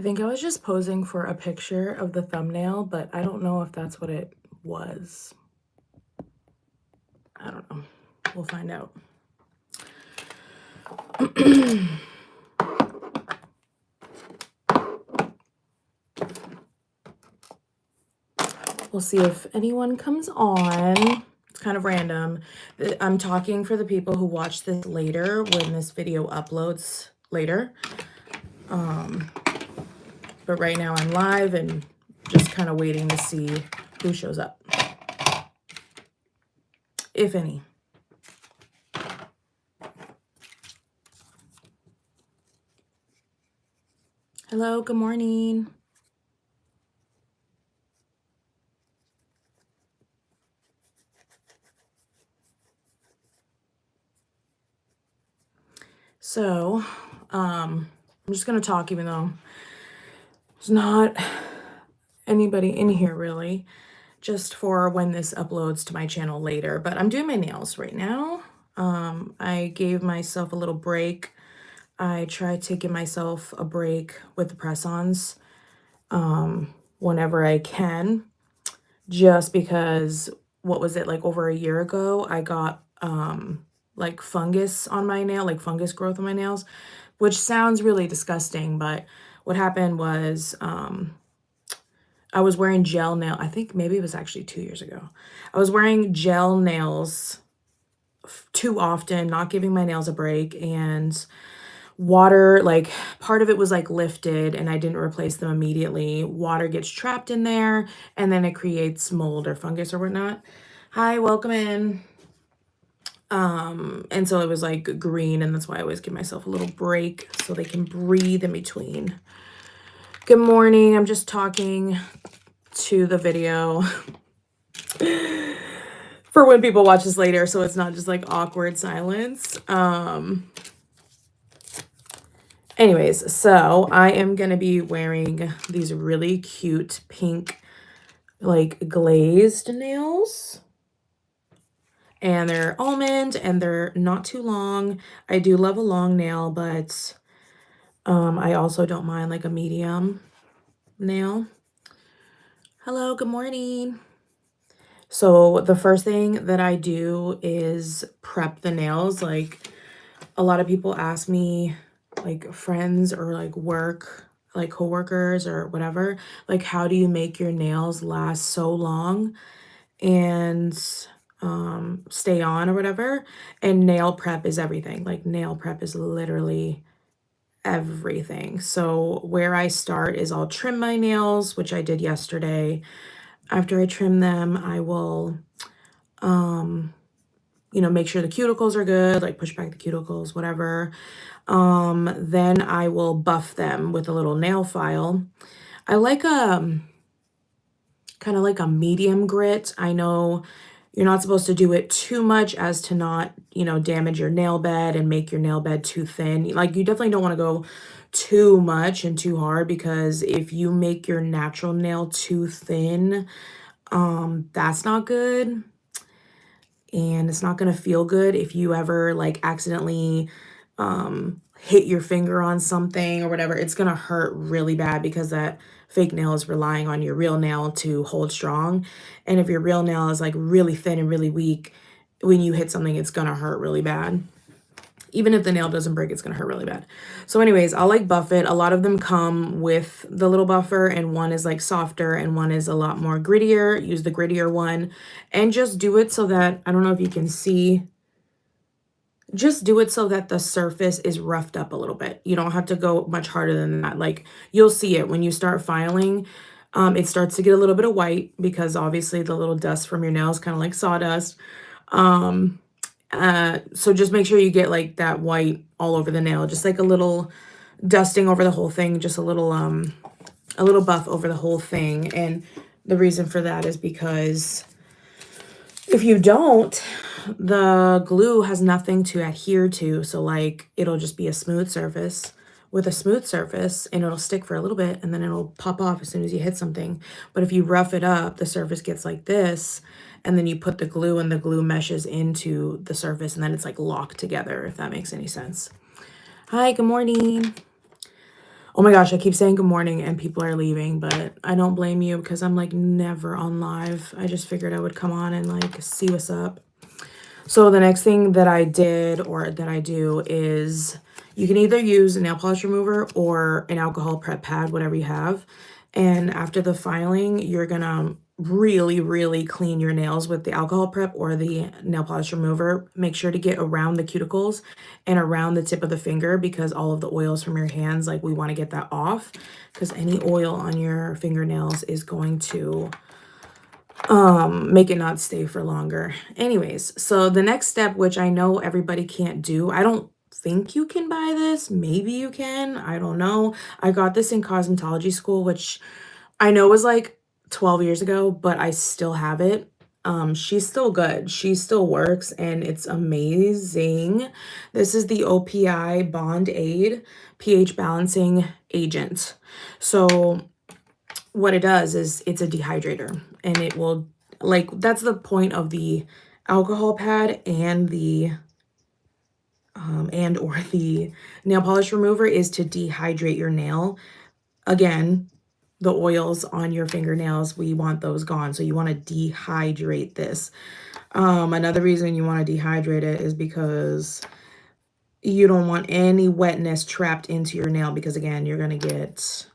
I think I was just posing for a picture of the thumbnail, but I don't know if that's what it was. I don't know. We'll find out. We'll see if anyone comes on. It's kind of random. I'm talking for the people who watch this later when this video uploads later. But right now I'm live and just kind of waiting to see who shows up, if any. Hello, good morning. So, I'm just gonna talk even though there's not anybody in here really, just for when this uploads to my channel later. But I'm doing my nails right now. I gave myself a little break. I try to give myself a break with the press-ons whenever I can, just because, what was it, like over a year ago, I got like fungus on my nail, like fungus growth on my nails, which sounds really disgusting, but what happened was I was wearing gel nail. I think maybe it was actually 2 years ago. I was wearing gel nails too often, not giving my nails a break, and water, like part of it was like lifted and I didn't replace them immediately. Water gets trapped in there and then it creates mold or fungus or whatnot. Hi, welcome in. And so it was like green, and that's why I always give myself a little break so they can breathe in between. Good morning. I'm just talking to the video for when people watch this later, so it's not just like awkward silence. Anyways, so I am gonna be wearing these really cute pink, like glazed nails. And they're almond and they're not too long. I do love a long nail, but I also don't mind like a medium nail. Hello, good morning. So the first thing that I do is prep the nails. Like a lot of people ask me, like friends or like work, like coworkers or whatever, like how do you make your nails last so long and stay on or whatever? And nail prep is everything. Like nail prep is literally everything. So where I start is I'll trim my nails, which I did yesterday. After I trim them, I will make sure the cuticles are good, like push back the cuticles, whatever. Then I will buff them with a little nail file. I like kind of like a medium grit. I know you're not supposed to do it too much as to not, damage your nail bed and make your nail bed too thin. Like you definitely don't want to go too much and too hard, because if you make your natural nail too thin, that's not good. And it's not going to feel good if you ever like accidentally hit your finger on something or whatever. It's going to hurt really bad because that fake nail is relying on your real nail to hold strong. And if your real nail is like really thin and really weak, when you hit something, it's going to hurt really bad. Even if the nail doesn't break, it's going to hurt really bad. So anyways, I'll like buff it. A lot of them come with the little buffer, and one is like softer and one is a lot more grittier. Use the grittier one and just do it so that, I don't know if you can see, just do it so that the surface is roughed up a little bit. You don't have to go much harder than that. Like you'll see it when you start filing. It starts to get a little bit of white because obviously the little dust from your nails, kind of like sawdust. So just make sure you get like that white all over the nail, just like a little dusting over the whole thing, just a little buff over the whole thing. And the reason for that is because if you don't, the glue has nothing to adhere to. So like it'll just be a smooth surface with a smooth surface, and it'll stick for a little bit and then it'll pop off as soon as you hit something. But if you rough it up, the surface gets like this, and then you put the glue and the glue meshes into the surface, and then it's like locked together, if that makes any sense. Hi, good morning. Oh my gosh, I keep saying good morning and people are leaving, but I don't blame you because I'm like never on live. I just figured I would come on and like see what's up. So the next thing that I did or that I do is you can either use a nail polish remover or an alcohol prep pad, whatever you have. And after the filing, you're gonna really, really clean your nails with the alcohol prep or the nail polish remover. Make sure to get around the cuticles and around the tip of the finger because all of the oils from your hands, like we want to get that off because any oil on your fingernails is going to make it not stay for longer. Anyways, so the next step, which I know everybody can't do, I don't think you can buy this. Maybe you can. I don't know. I got this in cosmetology school, which I know was like 12 years ago, but I still have it. She's still good. She still works and it's amazing. This is the OPI Bond Aid pH balancing agent. So what it does is it's a dehydrator and it will, like, that's the point of the alcohol pad and the and or the nail polish remover is to dehydrate your nail. Again, the oils on your fingernails, we want those gone, so you want to dehydrate this. Another reason you want to dehydrate it is because you don't want any wetness trapped into your nail because again, you're going to get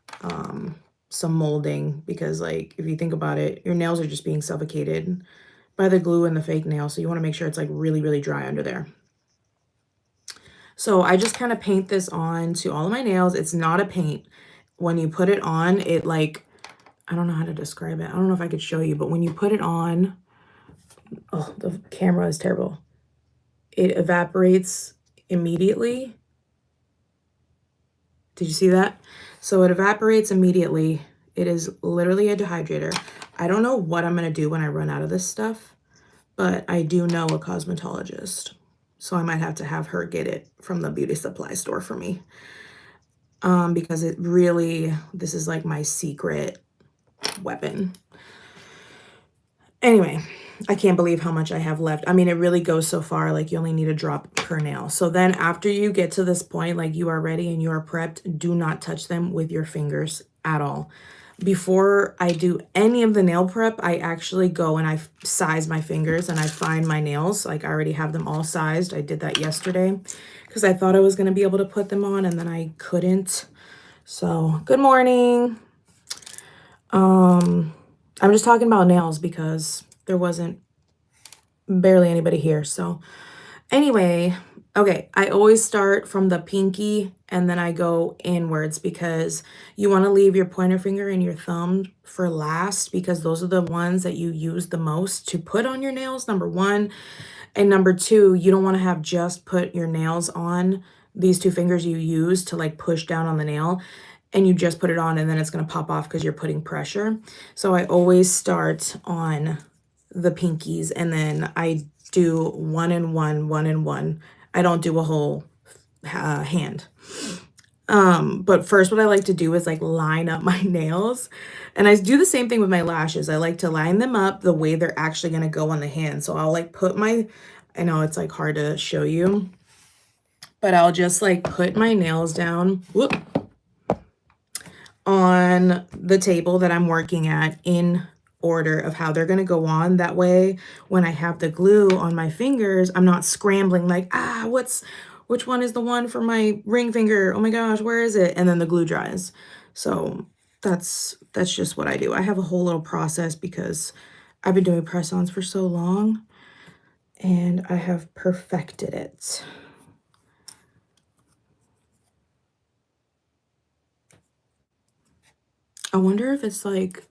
some molding because like if you think about it, your nails are just being suffocated by the glue and the fake nail. So you want to make sure it's like really, really dry under there. So I just kind of paint this on to all of my nails. It's not a paint. When you put it on, it like, I don't know how to describe it. I don't know if I could show you, but when you put it on, oh, the camera is terrible. It evaporates immediately. Did you see that? So it evaporates immediately. It is literally a dehydrator. I don't know what I'm going to do when I run out of this stuff, but I do know a cosmetologist. So I might have to have her get it from the beauty supply store for me. Because it really, this is like my secret weapon. Anyway, I can't believe how much I have left. I mean, it really goes so far, like you only need a drop per nail. So then after you get to this point, like you are ready and you are prepped, do not touch them with your fingers at all. Before I do any of the nail prep, I actually go and I size my fingers and I find my nails. Like I already have them all sized. I did that yesterday because I thought I was going to be able to put them on and then I couldn't. So good morning. I'm just talking about nails because there wasn't barely anybody here. So anyway, okay, I always start from the pinky and then I go inwards because you want to leave your pointer finger and your thumb for last because those are the ones that you use the most to put on your nails, number one. And number two, you don't want to have just put your nails on these two fingers you use to like push down on the nail and you just put it on and then it's going to pop off because you're putting pressure. So I always start on the pinkies and then I do one and one, one and one. I don't do a whole hand. But first what I like to do is like line up my nails and I do the same thing with my lashes. I like to line them up the way they're actually going to go on the hand. So I'll like put my, I know it's like hard to show you, but I'll just like put my nails down on the table that I'm working at in order of how they're going to go on. That way, when I have the glue on my fingers, I'm not scrambling like, which one is the one for my ring finger? Oh my gosh, where is it? And then the glue dries. So that's just what I do. I have a whole little process because I've been doing press-ons for so long and I have perfected it. I wonder if it's like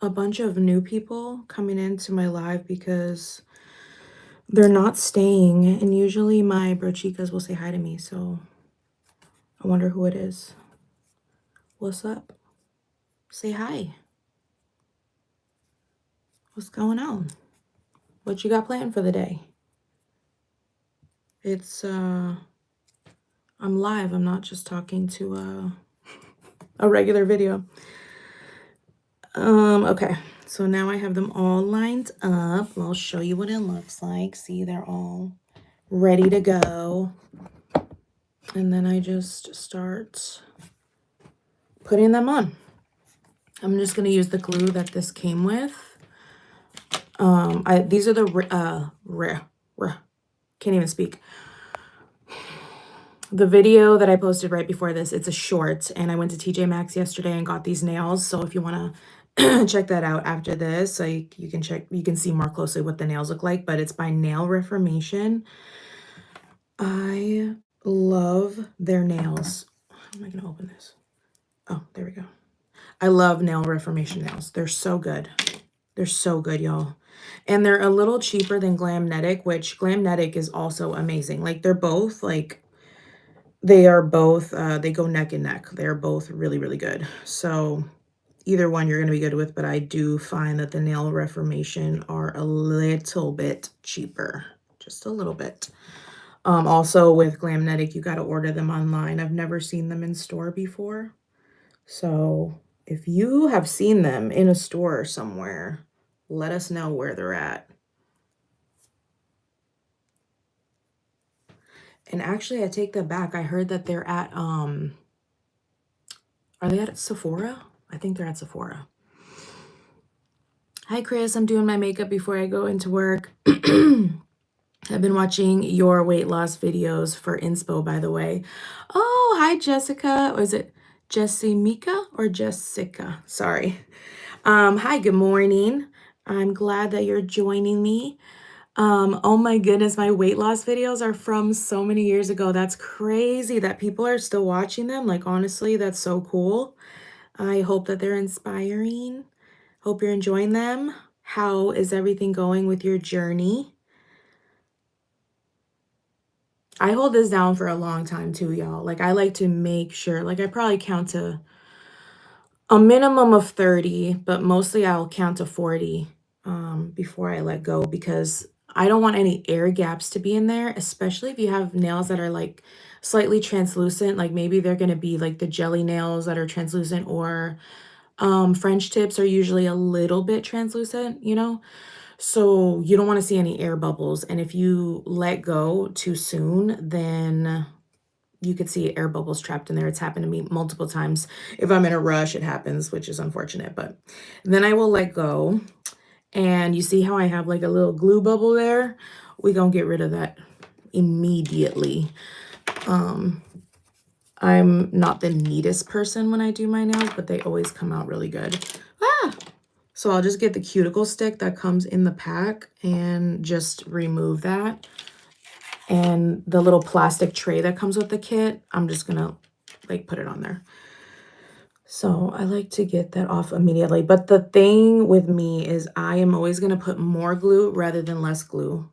a bunch of new people coming into my live because they're not staying. And usually my brochicas will say hi to me. So I wonder who it is. What's up? Say hi. What's going on? What you got planned for the day? It's, I'm live. I'm not just talking to a regular video. Okay, so now I have them all lined up. I'll show you what it looks like. See, they're all ready to go. And then I just start putting them on. I'm just going to use the glue that this came with. These are the can't even speak. The video that I posted right before this, it's a short, and I went to TJ Maxx yesterday and got these nails. So if you want to check that out after this, so you can see more closely what the nails look like, but it's by Nail Reformation. I love their nails. How am I going to open this? Oh, there we go. I love Nail Reformation nails. They're so good. They're so good, y'all. And they're a little cheaper than Glamnetic, which Glamnetic is also amazing. Like, they're both, like, they go neck and neck. They're both really, really good. So either one you're going to be good with, but I do find that the Nail Reformation are a little bit cheaper. Just a little bit. Also with Glamnetic, you got to order them online. I've never seen them in store before. So if you have seen them in a store somewhere, let us know where they're at. And actually, I take that back. I heard that they're at, are they at Sephora? I think they're at Sephora. Hi, Chris. I'm doing my makeup before I go into work. I've been watching your weight loss videos for inspo, by the way. Oh, hi, Jessica. Or is it Jessica or Jessica? Sorry. Hi, good morning. I'm glad that you're joining me. Oh my goodness, my weight loss videos are from so many years ago. That's crazy that people are still watching them. Like, honestly, that's so cool. I hope that they're inspiring. Hope you're enjoying them. How is everything going with your journey? I hold this down for a long time too, y'all. Like, I like to make sure, like, I probably count to a minimum of 30, but mostly I'll count to 40 before I let go, because I don't want any air gaps to be in there, especially if you have nails that are like slightly translucent. Like, maybe they're going to be like the jelly nails that are translucent, or French tips are usually a little bit translucent, you know? So you don't want to see any air bubbles. And if you let go too soon, then you could see air bubbles trapped in there. It's happened to me multiple times. If I'm in a rush, it happens, which is unfortunate. But then I will let go. And you see how I have like a little glue bubble there? We're going to get rid of that immediately. I'm not the neatest person when I do my nails, but they always come out really good. So I'll just get the cuticle stick that comes in the pack and just remove that. And the little plastic tray that comes with the kit, I'm just going to like put it on there. So I like to get that off immediately. But the thing with me is I am always going to put more glue rather than less glue.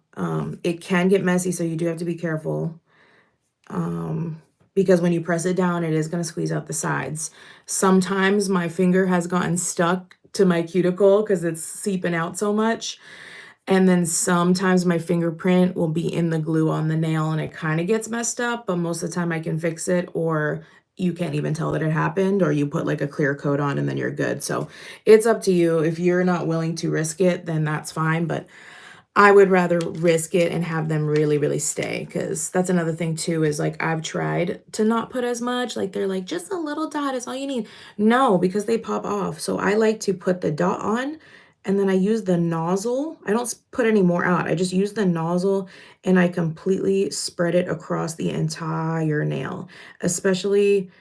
It can get messy, so you do have to be careful. Because when you press it down, it is going to squeeze out the sides. Sometimes my finger has gotten stuck to my cuticle because it's seeping out so much. And then sometimes my fingerprint will be in the glue on the nail and it kind of gets messed up, but most of the time I can fix it, or you can't even tell that it happened, or you put like a clear coat on and then you're good. So it's up to you. If you're not willing to risk it, then that's fine. But I would rather risk it and have them really, really stay, because that's another thing too, is like I've tried to not put as much. Like, they're like, just a little dot is all you need. No, because they pop off. So I like to put the dot on, and then I use the nozzle. I don't put any more out. I just use the nozzle and I completely spread it across the entire nail, especially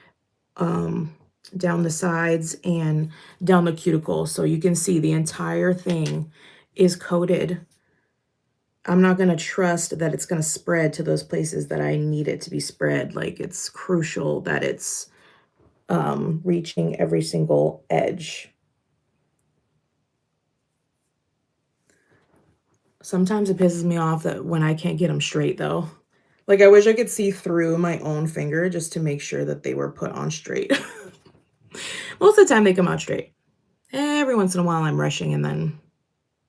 down the sides and down the cuticle. So you can see the entire thing is coated. I'm not going to trust that it's going to spread to those places that I need it to be spread. Like, it's crucial that it's reaching every single edge. Sometimes it pisses me off that when I can't get them straight, though. Like, I wish I could see through my own finger just to make sure that they were put on straight. Most of the time they come out straight. Every once in a while I'm rushing and then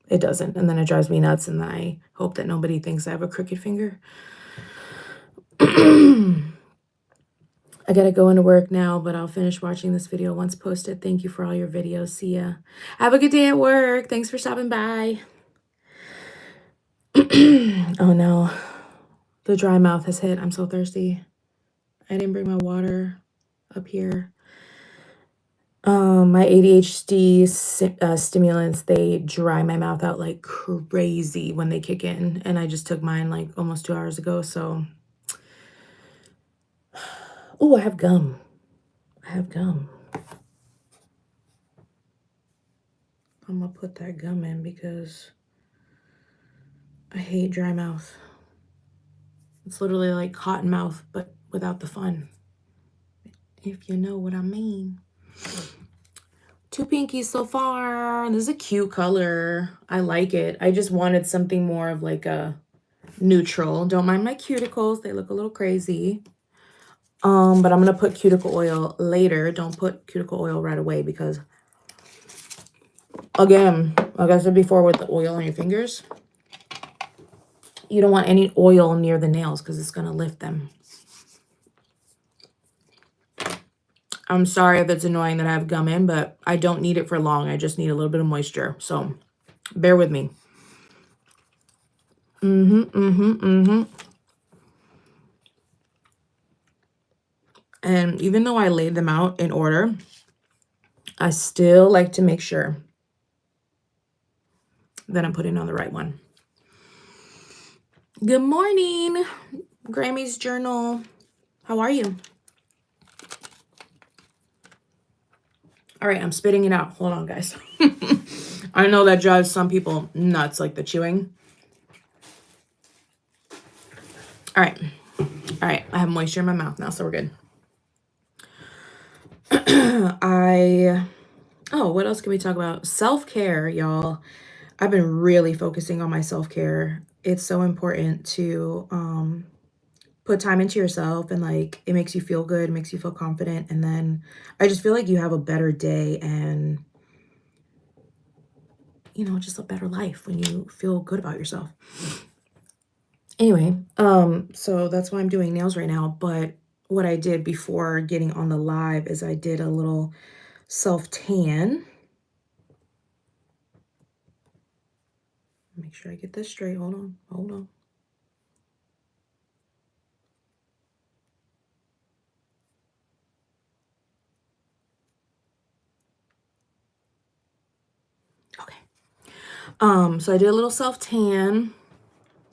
it doesn't. And then it drives me nuts, and then I hope that nobody thinks I have a crooked finger. I gotta go into work now, but I'll finish watching this video once posted. Thank you for all your videos. See ya. Have a good day at work. Thanks for stopping by. Oh no. The dry mouth has hit. I'm so thirsty. I didn't bring my water up here. My ADHD stimulants, they dry my mouth out like crazy when they kick in. And I just took mine like almost 2 hours ago. So, oh, I have gum. I have gum. I'm gonna put that gum in because I hate dry mouth. It's literally like cotton mouth, but without the fun. If you know what I mean. 2 pinkies so far. This is a cute color. I like it. I just wanted something more of like a neutral. Don't mind my cuticles. They look a little crazy. But I'm gonna put cuticle oil later. Don't put cuticle oil right away because, again, like I said before with the oil on your fingers, you don't want any oil near the nails because it's gonna lift them. I'm sorry if it's annoying that I have gum in, but I don't need it for long. I just need a little bit of moisture. So bear with me. And even though I laid them out in order, I still like to make sure that I'm putting on the right one. Good morning, Grammy's Journal. How are you? All right, I'm spitting it out. Hold on, guys. I know that drives some people nuts, like the chewing. All right. I have moisture in my mouth now, so we're good. What else can we talk about? Self-care, y'all. I've been really focusing on my self-care. It's so important to put time into yourself, and like it makes you feel good, makes you feel confident, and then I just feel like you have a better day and just a better life when you feel good about yourself. Anyway, so that's why I'm doing nails right now. But what I did before getting on the live is I did a little self-tan. Make sure I get this straight. Hold on. Okay. So I did a little self-tan.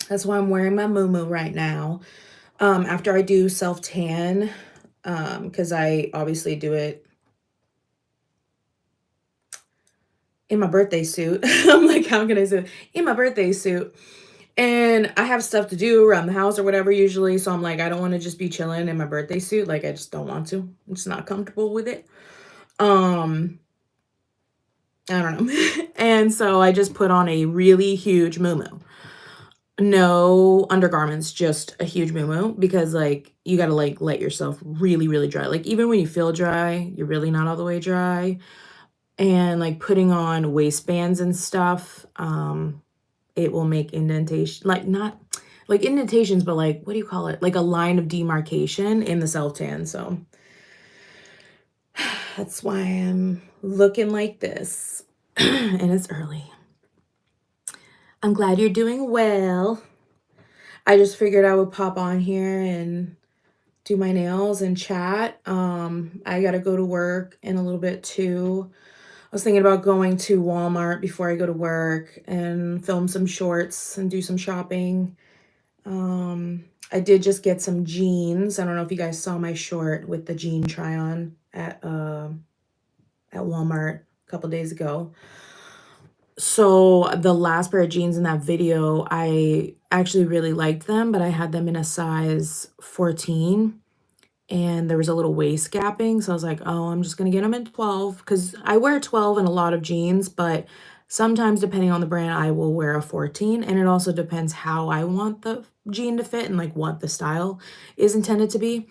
That's why I'm wearing my muumuu right now. After I do self-tan, because I obviously do it in my birthday suit. I'm like, how can I say it? In my birthday suit? And I have stuff to do around the house or whatever usually. So I'm like, I don't want to just be chilling in my birthday suit. Like, I just don't want to. I'm just not comfortable with it. I don't know. And so I just put on a really huge muumuu. No undergarments, just a huge muumuu, because like you got to like let yourself really, really dry. Like even when you feel dry, you're really not all the way dry. And like putting on waistbands and stuff, it will make indentation, like not like indentations, but like, what do you call it? Like a line of demarcation in the self-tan. So that's why I'm looking like this. And it's early. I'm glad you're doing well. I just figured I would pop on here and do my nails and chat. I gotta go to work in a little bit too. I was thinking about going to Walmart before I go to work and film some shorts and do some shopping. I did just get some jeans. I don't know if you guys saw my short with the jean try on at Walmart a couple days ago. So the last pair of jeans in that video, I actually really liked them, but I had them in a size 14 and there was a little waist gapping. So I was like, oh, I'm just going to get them in 12 because I wear 12 in a lot of jeans, but sometimes depending on the brand, I will wear a 14. And it also depends how I want the jean to fit and like what the style is intended to be.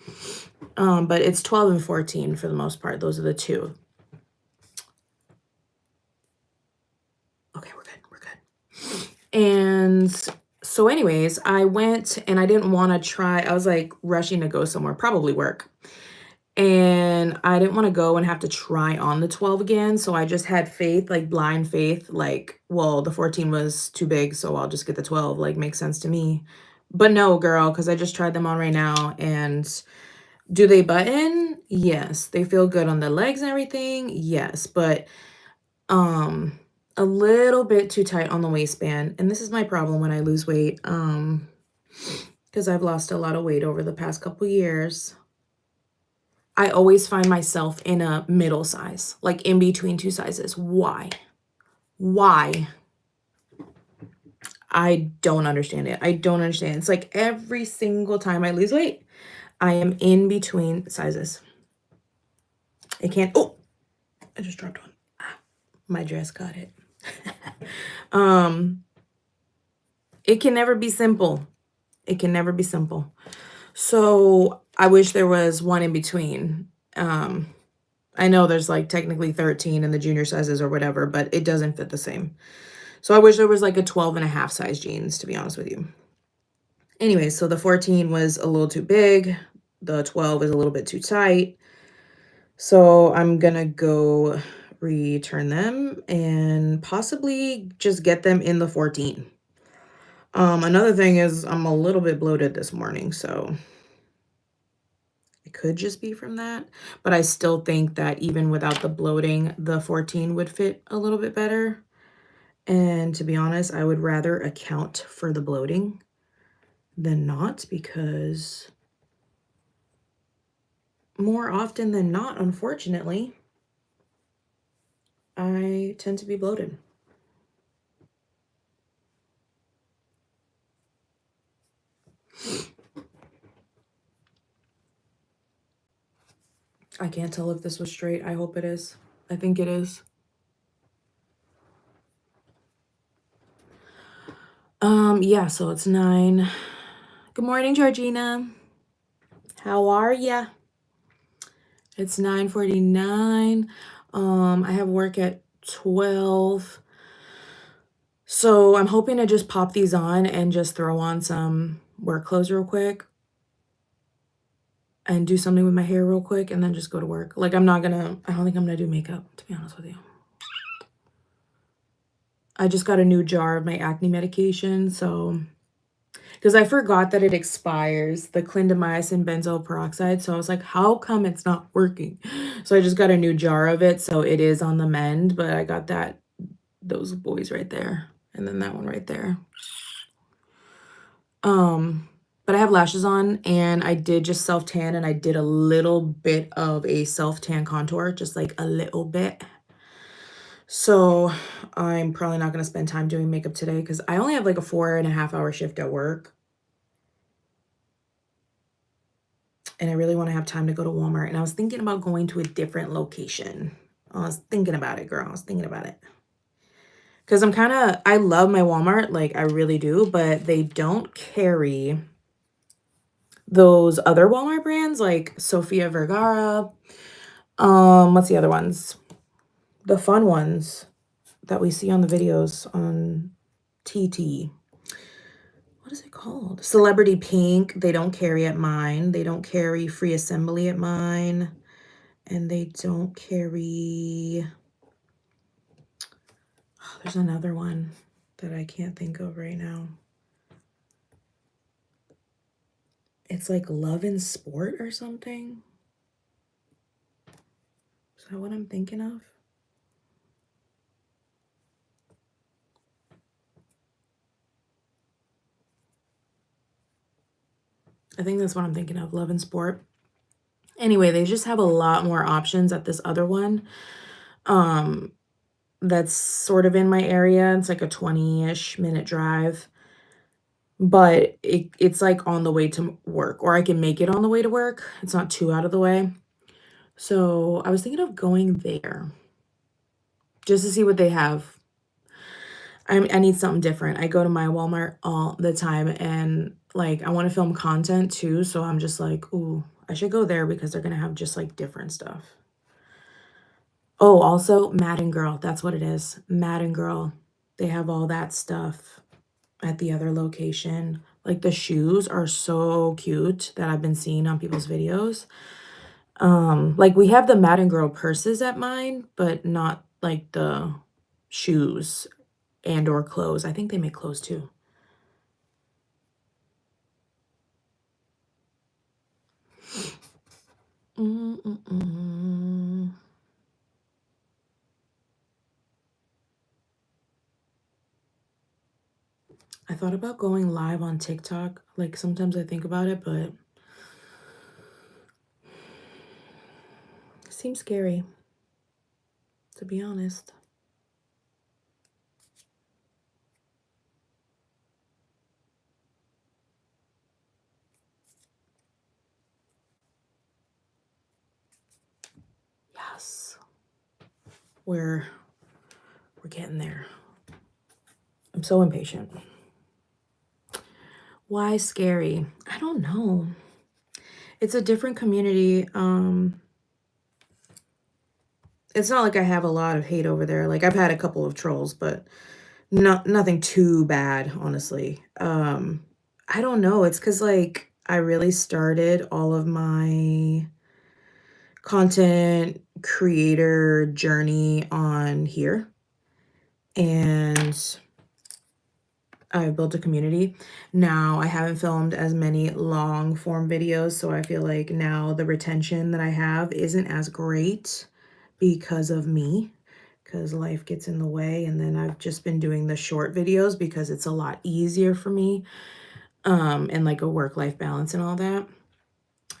But it's 12 and 14 for the most part. Those are the two. Okay, we're good. And so anyways, I went and I didn't want to try. I was like rushing to go somewhere, probably work. And I didn't want to go and have to try on the 12 again. So I just had faith, like blind faith, like, well, the 14 was too big, so I'll just get the 12. Like, makes sense to me. But no, girl, because I just tried them on right now. And Do they button? Yes. They feel good on the legs and everything? Yes, but, um, a little bit too tight on the waistband, and this is my problem when I lose weight, because I've lost a lot of weight over the past couple years. I always find myself in a middle size, like in between 2 sizes. Why? Why? I don't understand it. I don't understand. It's like every single time I lose weight, I am in between sizes. It can't oh, I just dropped one. Ah, my dress caught it. Um, it can never be simple. It can never be simple. So, I wish there was one in between. I know there's, like, technically 13 in the junior sizes or whatever, but it doesn't fit the same. So, I wish there was, like, a 12 and a half size jeans, to be honest with you. Anyway, so the 14 was a little too big. The 12 is a little bit too tight. So I'm gonna go return them and possibly just get them in the 14. Another thing is I'm a little bit bloated this morning, so it could just be from that. But I still think that even without the bloating, the 14 would fit a little bit better. And to be honest, I would rather account for the bloating than not because more often than not, unfortunately, I tend to be bloated. I can't tell if this was straight. I hope it is. I think it is. Yeah, so it's 9. Good morning, Georgina. How are ya? It's 9:49. I have work at 12. So I'm hoping to just pop these on and just throw on some work clothes real quick and do something with my hair real quick and then just go to work. Like I don't think I'm gonna do makeup, to be honest with you. I just got a new jar of my acne medication, so because I forgot that it expires, the clindamycin benzoyl peroxide. So I was like, how come it's not working? So I just got a new jar of it. So it is on the mend, but I got those boys right there. And then that one right there. But I have lashes on and I did just self tan and I did a little bit of a self tan contour, just like a little bit. So I'm probably not going to spend time doing makeup today because I only have like a 4.5 hour shift at work. And I really want to have time to go to Walmart. And I was thinking about going to a different location. I was thinking about it, girl. I was thinking about it. Because I love my Walmart. Like, I really do. But they don't carry those other Walmart brands like Sofia Vergara. What's the other ones? The fun ones that we see on the videos on TT. What is it called? Celebrity Pink. They don't carry at mine. They don't carry Free Assembly at mine. And they don't carry there's another one that I can't think of right now. It's like Love and Sport or something. Is that what I'm thinking of? I think that's what I'm thinking of, Love and Sport. Anyway, they just have a lot more options at this other one. That's sort of in my area. It's like a 20-ish minute drive. But it's like on the way to work, or I can make it on the way to work. It's not too out of the way. So I was thinking of going there just to see what they have. I need something different. I go to my Walmart all the time and like I want to film content too. So I'm just like, ooh, I should go there because they're gonna have just like different stuff. Oh, also Madden Girl. That's what it is. Madden Girl. They have all that stuff at the other location. Like the shoes are so cute that I've been seeing on people's videos. Like we have the Madden Girl purses at mine, but not like the shoes and or clothes. I think they make clothes too. I thought about going live on TikTok. Like sometimes I think about it, but it seems scary, to be honest. Yes. We're getting there. I'm so impatient. Why scary? I don't know. It's a different community. It's not like I have a lot of hate over there. Like I've had a couple of trolls, but nothing too bad, honestly. I don't know. It's because like I really started all of my content creator journey on here, and I built a community. Now I haven't filmed as many long form videos, so I feel like now the retention that I have isn't as great because of me, because life gets in the way. And then I've just been doing the short videos because it's a lot easier for me, and like a work-life balance and all that.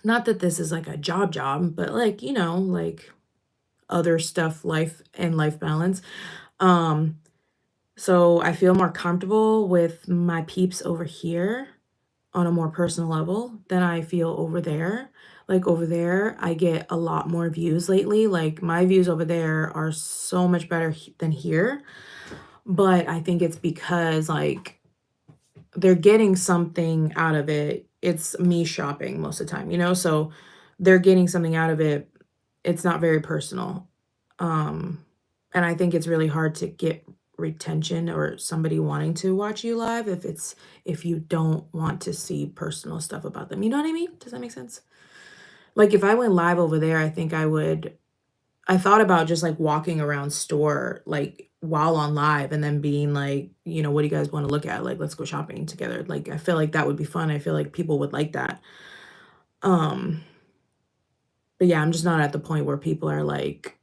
Not that this is like a job, but like, you know, like other stuff, life and life balance. Um, so I feel more comfortable with my peeps over here on a more personal level than I feel over there. Like over there, I get a lot more views lately. Like my views over there are so much better than here. But I think it's because like they're getting something out of it. It's me shopping most of the time, you know? So they're getting something out of it. It's not very personal. And I think it's really hard to get retention or somebody wanting to watch you live if you don't want to see personal stuff about them. You know what I mean? Does that make sense? Like if I went live over there, I think I thought about just like walking around store like while on live and then being like, you know, what do you guys want to look at? Like let's go shopping together. Like I feel like that would be fun. I feel like people would like that. Um but yeah, I'm just not at the point where people are like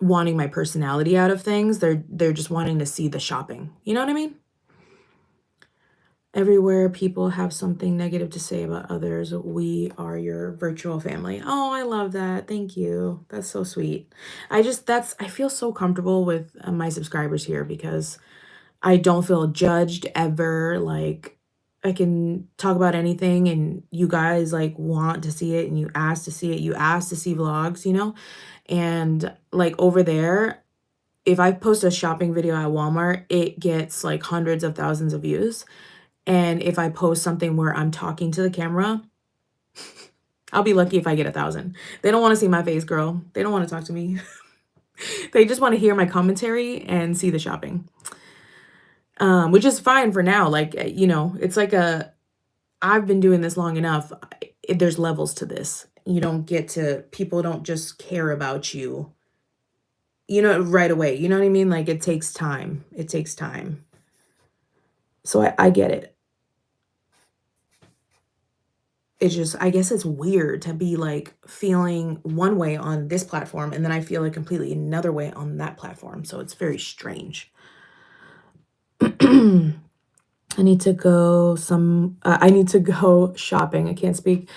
wanting my personality out of things. They're just wanting to see the shopping. You know what I mean? Everywhere people have something negative to say about others, we are your virtual family. Oh, I love that. Thank you. That's so sweet. I feel so comfortable with my subscribers here because I don't feel judged ever. Like I can talk about anything and you guys like want to see it and you ask to see it. You ask to see vlogs, you know? And like over there, if I post a shopping video at Walmart, it gets like hundreds of thousands of views. And if I post something where I'm talking to the camera, I'll be lucky if I get 1,000. They don't want to see my face, girl. They don't want to talk to me. They just want to hear my commentary and see the shopping. Which is fine for now. Like, you know, it's like I've been doing this long enough. There's levels to this. You don't get to, people don't just care about you, you know, right away. You know what I mean? Like it takes time. It takes time. So I get it. It's just, I guess it's weird to be like feeling one way on this platform and then I feel like completely another way on that platform. So it's very strange. I need to go I need to go shopping. I can't speak,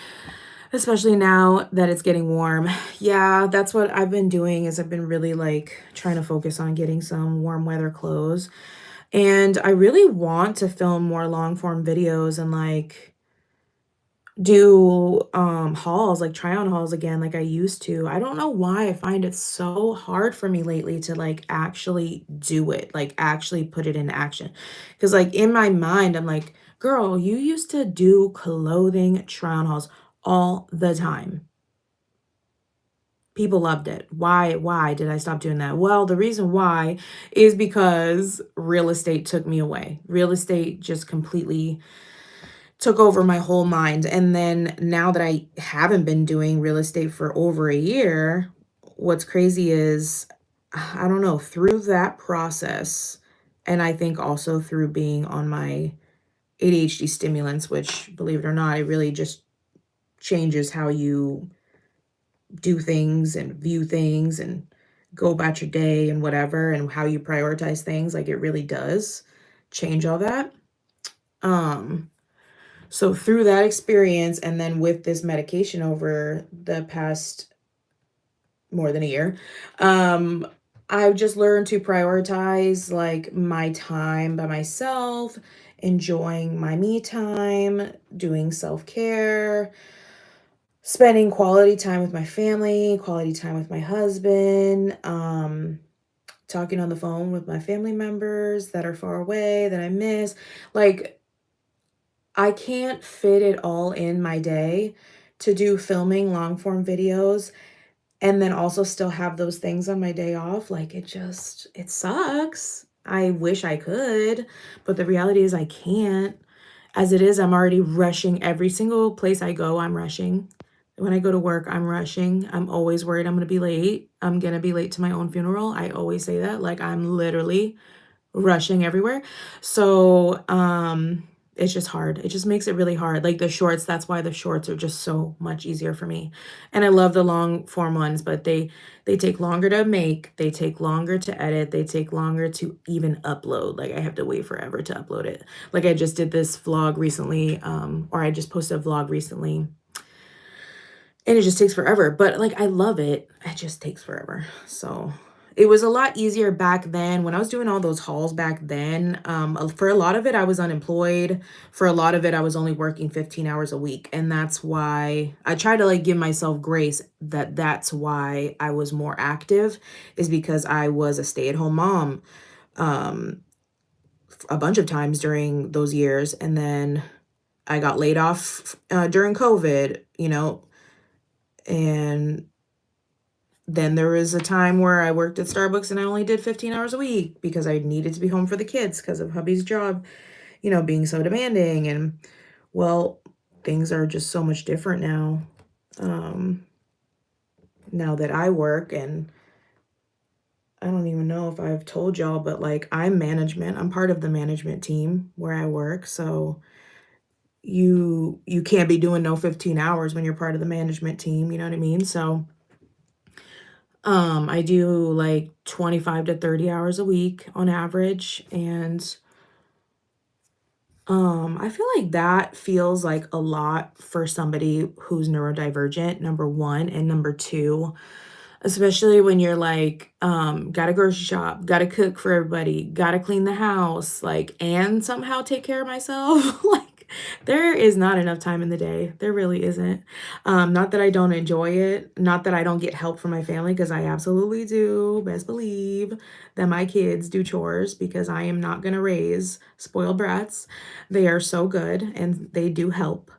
especially now that it's getting warm. Yeah, that's what I've been doing is I've been really like trying to focus on getting some warm weather clothes. And I really want to film more long form videos and like do hauls, like try on hauls again like I used to. I don't know why I find it so hard for me lately to like actually do it, like actually put it in action. Cause like in my mind, I'm like, girl, you used to do clothing try on hauls all the time. People loved it. Why did I stop doing that? Well, the reason why is because real estate took me away. Real estate just completely took over my whole mind. And then now that I haven't been doing real estate for over a year, what's crazy is, I don't know, through that process, and I think also through being on my ADHD stimulants, which believe it or not, it really just changes how you do things and view things and go about your day and whatever, and how you prioritize things. Like, it really does change all that. Um, so through that experience, and then with this medication over the past more than a year, um, I've just learned to prioritize like my time by myself, enjoying my me time, doing self-care, spending quality time with my family, quality time with my husband, talking on the phone with my family members that are far away that I miss. Like, I can't fit it all in my day to do filming long form videos and then also still have those things on my day off. Like, it sucks. I wish I could, but the reality is I can't. As it is, I'm already rushing every single place I go. I'm rushing. When I go to work, I'm rushing. I'm always worried I'm going to be late. I'm going to be late to my own funeral. I always say that. Like, I'm literally rushing everywhere. So, it's just hard. It just makes it really hard. Like the shorts, that's why the shorts are just so much easier for me. And I love the long form ones, but they take longer to make, they take longer to edit, they take longer to even upload. Like, I have to wait forever to upload it. Like, I just did this vlog recently, or I just posted a vlog recently, and it just takes forever, but, like, I love it. It just takes forever. So, it was a lot easier back then when I was doing all those hauls back then. For a lot of it, I was unemployed. For a lot of it, I was only working 15 hours a week, and that's why I try to, like, give myself grace that that's why I was more active, is because I was a stay-at-home mom, um, a bunch of times during those years, and then I got laid off, during COVID, and then there was a time where I worked at Starbucks and I only did 15 hours a week because I needed to be home for the kids because of hubby's job, being so demanding. And well, things are just so much different now. Um, Now that I work, and I don't even know if I've told y'all, but like, I'm management. I'm part of the management team where I work. So you can't be doing no 15 hours when you're part of the management team, you know what I mean? So I do like 25 to 30 hours a week on average, and I feel like that feels like a lot for somebody who's neurodivergent, number 1, and number 2, especially when you're like, gotta grocery shop, gotta cook for everybody, gotta clean the house, like, and somehow take care of myself. Like, there is not enough time in the day. There really isn't. Not that I don't enjoy it, not that I don't get help from my family, because I absolutely do. Best believe that my kids do chores because I am not gonna raise spoiled brats. They are so good and they do help.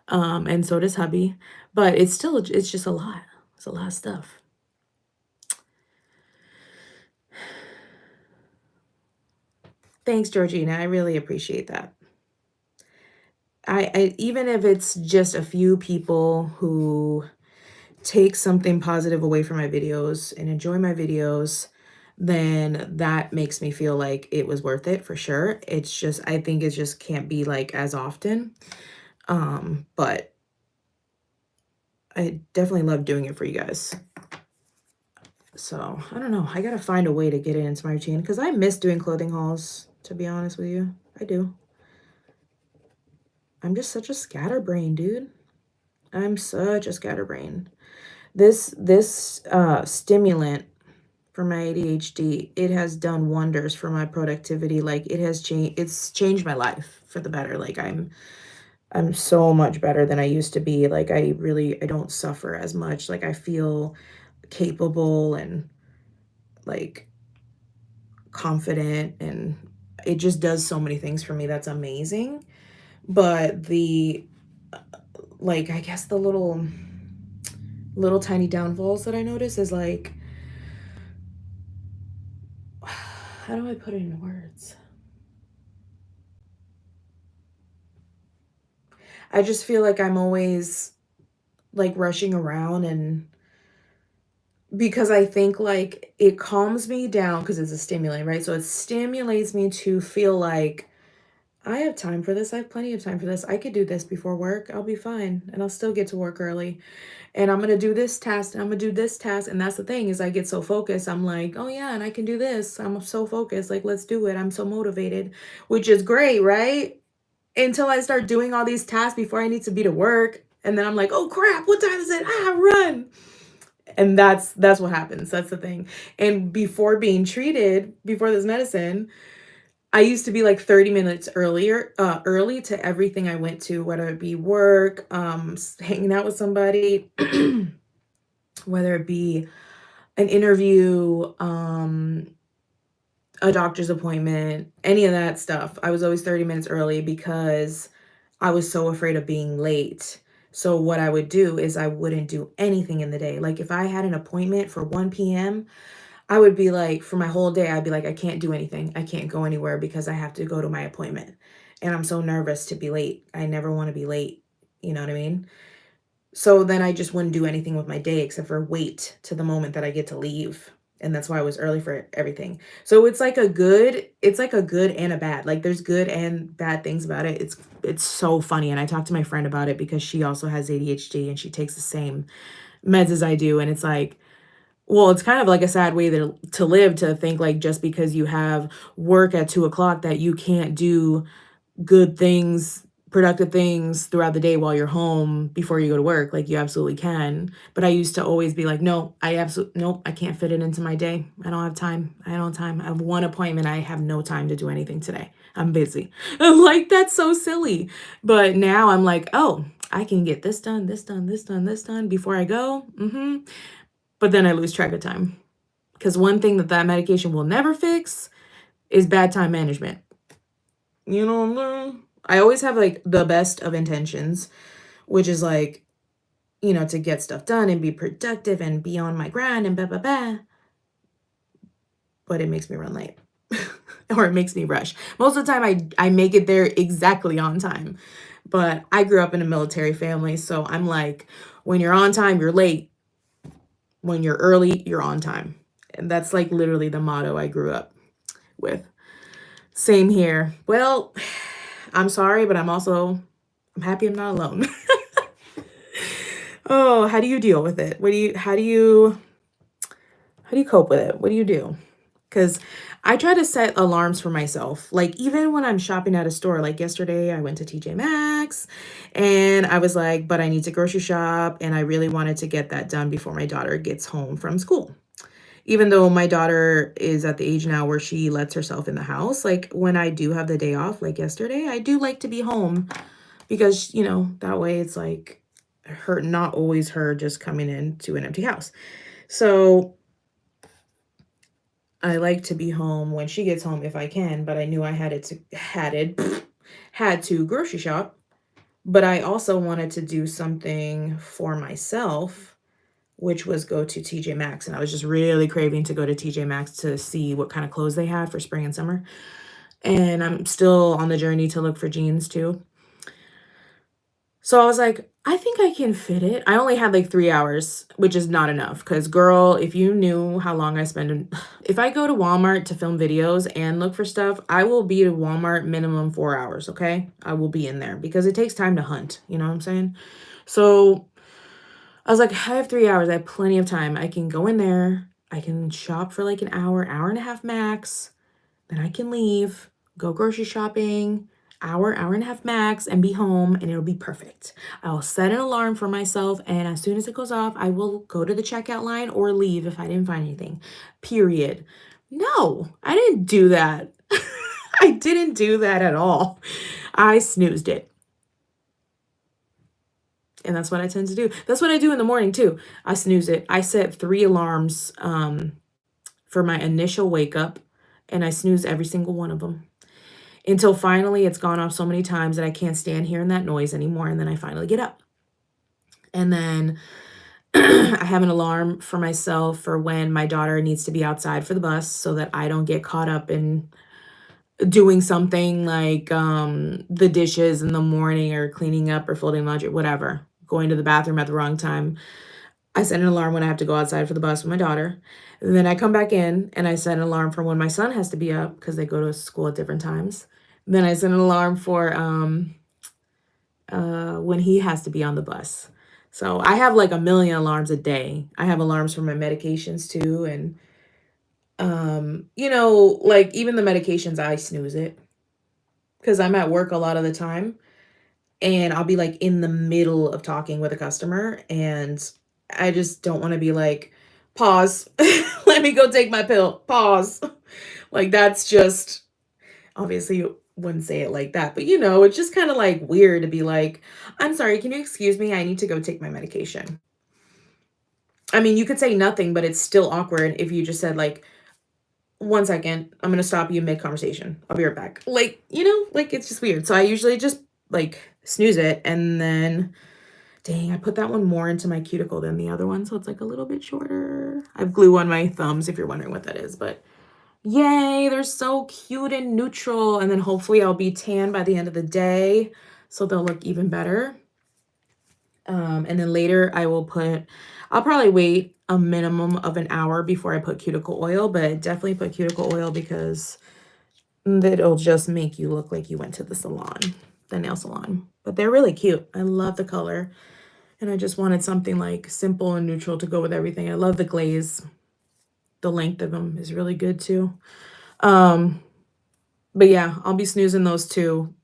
And so does hubby. But it's just a lot. It's a lot of stuff. Thanks, Georgina. I really appreciate that. I even if it's just a few people who take something positive away from my videos and enjoy my videos, then that makes me feel like it was worth it for sure. It's just, I think it just can't be like as often. But I definitely love doing it for you guys. So I don't know. I gotta find a way to get it into my routine because I miss doing clothing hauls, to be honest with you. I do. I'm just such a scatterbrain, dude. I'm such a scatterbrain. This stimulant for my ADHD, it has done wonders for my productivity. Like, it's changed my life for the better. Like, I'm so much better than I used to be. Like, I don't suffer as much. Like, I feel capable and like confident, and it just does so many things for me. That's amazing. But I guess the little tiny downfalls that I notice is like, how do I put it in words? I just feel like I'm always like rushing around, and because I think like it calms me down because it's a stimulant, right? So it stimulates me to feel like I have time for this. I have plenty of time for this. I could do this before work. I'll be fine and I'll still get to work early. And I'm going to do this task and I'm going to do this task. And that's the thing is I get so focused. I'm like, oh yeah, and I can do this. I'm so focused. Like, let's do it. I'm so motivated, which is great, right? Until I start doing all these tasks before I need to be to work. And then I'm like, oh crap, what time is it? Ah, run. And that's what happens. That's the thing. And before being treated, before this medicine, I used to be like 30 minutes early to everything I went to, whether it be work, hanging out with somebody, whether it be an interview, a doctor's appointment, any of that stuff. I was always 30 minutes early because I was so afraid of being late. So what I would do is I wouldn't do anything in the day. Like if I had an appointment for 1 p.m., I would be like, for my whole day, I'd be like, I can't do anything. I can't go anywhere because I have to go to my appointment. And I'm so nervous to be late. I never want to be late. You know what I mean? So then I just wouldn't do anything with my day except for wait to the moment that I get to leave. And that's why I was early for everything. So it's like a good and a bad. Like there's good and bad things about it. It's so funny. And I talked to my friend about it because she also has ADHD and she takes the same meds as I do. And it's like, well, it's kind of like a sad way to live, to think like just because you have work at 2 o'clock that you can't do good things, productive things throughout the day while you're home before you go to work. Like you absolutely can. But I used to always be like, no, nope, I can't fit it into my day. I don't have time. I don't have time. I have one appointment. I have no time to do anything today. I'm busy. Like that's so silly. But now I'm like, oh, I can get this done, this done, this done, this done before I go. But then I lose track of time. Because one thing that medication will never fix is bad time management. You know what I'm saying? I always have like the best of intentions, which is like, to get stuff done and be productive and be on my grind and blah, blah, blah. But it makes me run late or it makes me rush. Most of the time, I make it there exactly on time. But I grew up in a military family. So I'm like, when you're on time, you're late. When you're early, you're on time. And that's like literally the motto I grew up with. Same here. Well, I'm sorry, but I'm happy I'm not alone. Oh, how do you deal with it? How do you cope with it? What do you do? Because I try to set alarms for myself. Like even when I'm shopping at a store, like yesterday I went to TJ Maxx and I was like, but I need to grocery shop and I really wanted to get that done before my daughter gets home from school. Even though my daughter is at the age now where she lets herself in the house, like when I do have the day off, like yesterday, I do like to be home because, that way it's like her, not always her just coming into an empty house. So I like to be home when she gets home if I can, but I knew I had to grocery shop, but I also wanted to do something for myself, which was go to TJ Maxx. And I was just really craving to go to TJ Maxx to see what kind of clothes they had for spring and summer. And I'm still on the journey to look for jeans too. So I was like, I think I can fit it. I only had like 3 hours, which is not enough. Because, girl, if you knew how long I spend if I go to Walmart to film videos and look for stuff, I will be at Walmart minimum 4 hours, okay? I will be in there because it takes time to hunt. You know what I'm saying? So I was like, I have 3 hours. I have plenty of time. I can go in there. I can shop for like an hour, hour and a half max. Then I can leave, go grocery shopping, hour, hour and a half max, and be home, and it'll be perfect. I'll set an alarm for myself, and as soon as it goes off, I will go to the checkout line or leave if I didn't find anything. Period. No, I didn't do that. I didn't do that at all. I snoozed it. And that's what I tend to do. That's what I do in the morning too. I snooze it. I set 3 alarms for my initial wake up, and I snooze every single one of them until finally it's gone off so many times that I can't stand hearing that noise anymore. And then I finally get up. And then I have an alarm for myself for when my daughter needs to be outside for the bus so that I don't get caught up in doing something like the dishes in the morning or cleaning up or folding laundry, whatever, going to the bathroom at the wrong time. I set an alarm when I have to go outside for the bus with my daughter. And then I come back in and I set an alarm for when my son has to be up because they go to school at different times. Then I set an alarm for when he has to be on the bus. So I have like a million alarms a day. I have alarms for my medications too. And, you know, like even the medications, I snooze it because I'm at work a lot of the time and I'll be like in the middle of talking with a customer and I just don't want to be like, pause, let me go take my pill, pause. Like that's just obviously you wouldn't say it like that, but you know, it's just kind of like weird to be like, I'm sorry, can you excuse me? I need to go take my medication. I mean, you could say nothing, but it's still awkward if you just said like, 1 second, I'm gonna stop you mid conversation. I'll be right back. Like, you know, like it's just weird. So I usually just like snooze it and then dang, I put that one more into my cuticle than the other one, so it's like a little bit shorter. I have glue on my thumbs if you're wondering what that is, but yay, they're so cute and neutral. And then hopefully I'll be tan by the end of the day, so they'll look even better. And then later I'll probably wait a minimum of an hour before I put cuticle oil, but definitely put cuticle oil because it'll just make you look like you went to the nail salon. But they're really cute. I love the color. And I just wanted something like simple and neutral to go with everything. I love the glaze. The length of them is really good too. But yeah, I'll be snoozing those too.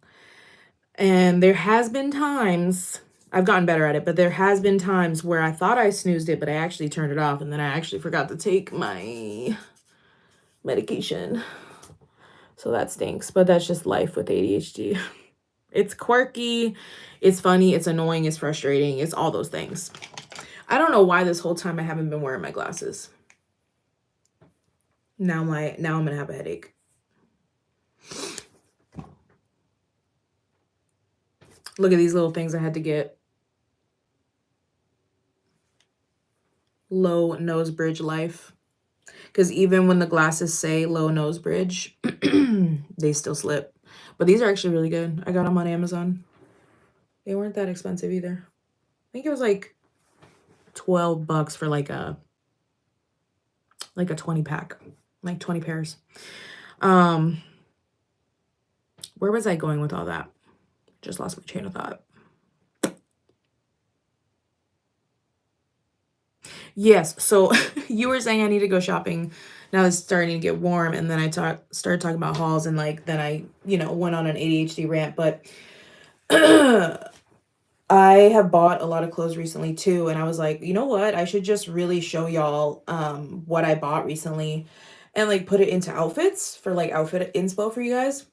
And there has been times, I've gotten better at it, but there has been times where I thought I snoozed it, but I actually turned it off and then I actually forgot to take my medication. So that stinks, but that's just life with ADHD. It's quirky, it's funny, it's annoying, it's frustrating, it's all those things. I don't know why this whole time I haven't been wearing my glasses. Now I'm gonna have a headache. Look at these little things I had to get. Low nose bridge life. Because even when the glasses say low nose bridge, they still slip. But these are actually really good. I got them on Amazon. They weren't that expensive either. I think it was like $12 for like a 20 pack, like 20 pairs. Where was I going with all that? Just lost my train of thought. Yes, so you were saying I need to go shopping. Now it's starting to get warm, and then I started talking about hauls, and like then I, went on an ADHD rant. But I have bought a lot of clothes recently too, and I was like, you know what? I should just really show y'all what I bought recently, and like put it into outfits for like outfit inspo for you guys.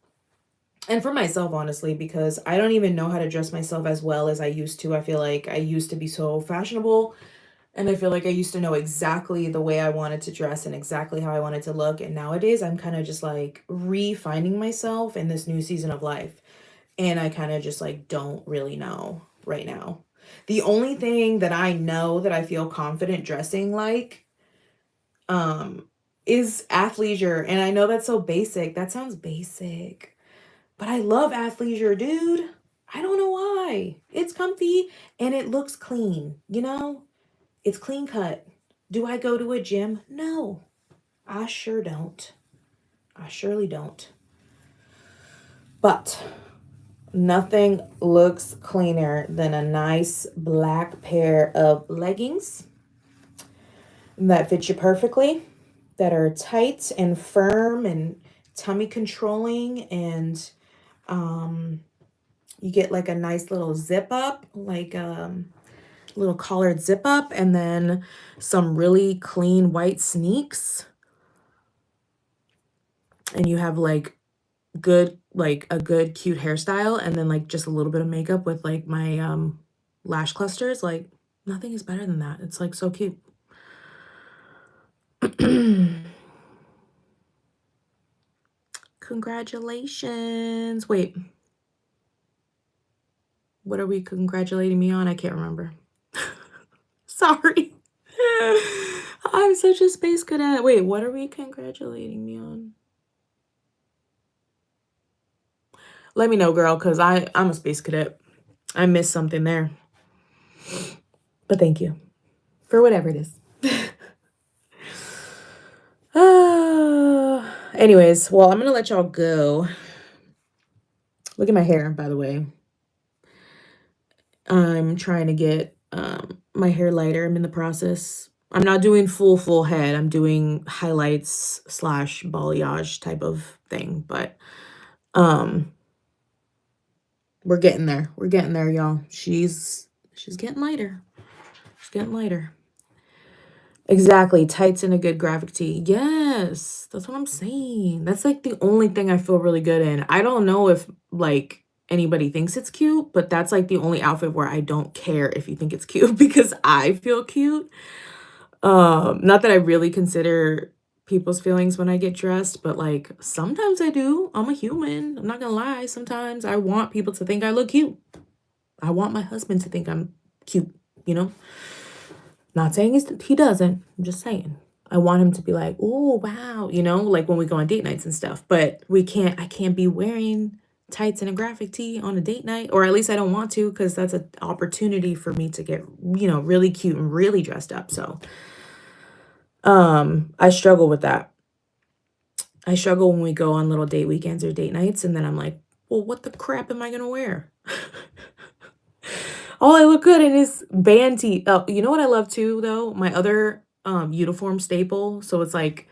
And for myself, honestly, because I don't even know how to dress myself as well as I used to. I feel like I used to be so fashionable. And I feel like I used to know exactly the way I wanted to dress and exactly how I wanted to look. And nowadays I'm kind of just like refining myself in this new season of life. And I kind of just like don't really know right now. The only thing that I know that I feel confident dressing like is athleisure. And I know that's so basic. That sounds basic. But I love athleisure, dude. I don't know why. It's comfy and it looks clean, you know? It's clean cut. Do I go to a gym? No, I sure don't. I surely don't. But nothing looks cleaner than a nice black pair of leggings that fit you perfectly, that are tight and firm and tummy controlling, and you get like a nice little zip up, like little collared zip up, and then some really clean white sneaks, and you have like a good cute hairstyle, and then like just a little bit of makeup with like my lash clusters. Like nothing is better than that. It's like so cute. Congratulations. Wait, what are we congratulating me on? I can't remember. Sorry. I'm such a space cadet. Wait, what are we congratulating me on? Let me know, girl, because I'm a space cadet. I missed something there. But thank you for whatever it is. Anyways, well, I'm going to let y'all go. Look at my hair, by the way. I'm trying to get my hair lighter. I'm in the process. I'm not doing full head. I'm doing highlights slash balayage type of thing, but um we're getting there. We're getting there, y'all. She's getting lighter. She's getting lighter. Exactly. Tights and a good graphic tee. Yes, that's what I'm saying. That's like the only thing I feel really good in. I don't know if like anybody thinks it's cute, but that's like the only outfit where I don't care if you think it's cute because I feel cute. Not that I really consider people's feelings when I get dressed, but like sometimes I do. I'm a human. I'm not gonna lie. Sometimes I want people to think I look cute. I want my husband to think I'm cute, you know? Not saying he doesn't. I'm just saying. I want him to be like, "Oh, wow," you know, like when we go on date nights and stuff. But I can't be wearing tights and a graphic tee on a date night, or at least I don't want to, because that's an opportunity for me to get, really cute and really dressed up. So, I struggle with that. I struggle when we go on little date weekends or date nights, and then I'm like, "Well, what the crap am I gonna wear?" All I look good in is band tee. Oh, you know what I love too, though? My other uniform staple. So it's like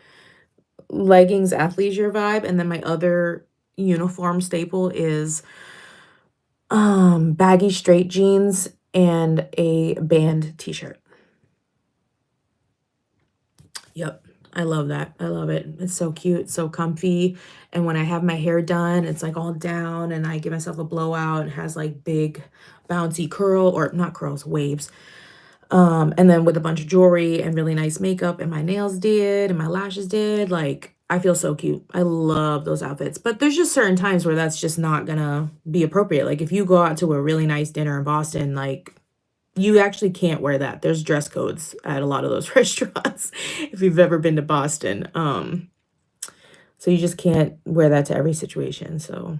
leggings, athleisure vibe, and then my other uniform staple is baggy straight jeans and a band t-shirt. Yep. I love that. I love it. It's so cute, so comfy. And when I have my hair done, it's like all down and I give myself a blowout. It has like big bouncy curl, or not curls, waves. And then with a bunch of jewelry and really nice makeup, and my nails did and my lashes did, like I feel so cute. I love those outfits. But there's just certain times where that's just not gonna be appropriate. Like if you go out to a really nice dinner in Boston, like you actually can't wear that. There's dress codes at a lot of those restaurants if you've ever been to Boston. So you just can't wear that to every situation. So,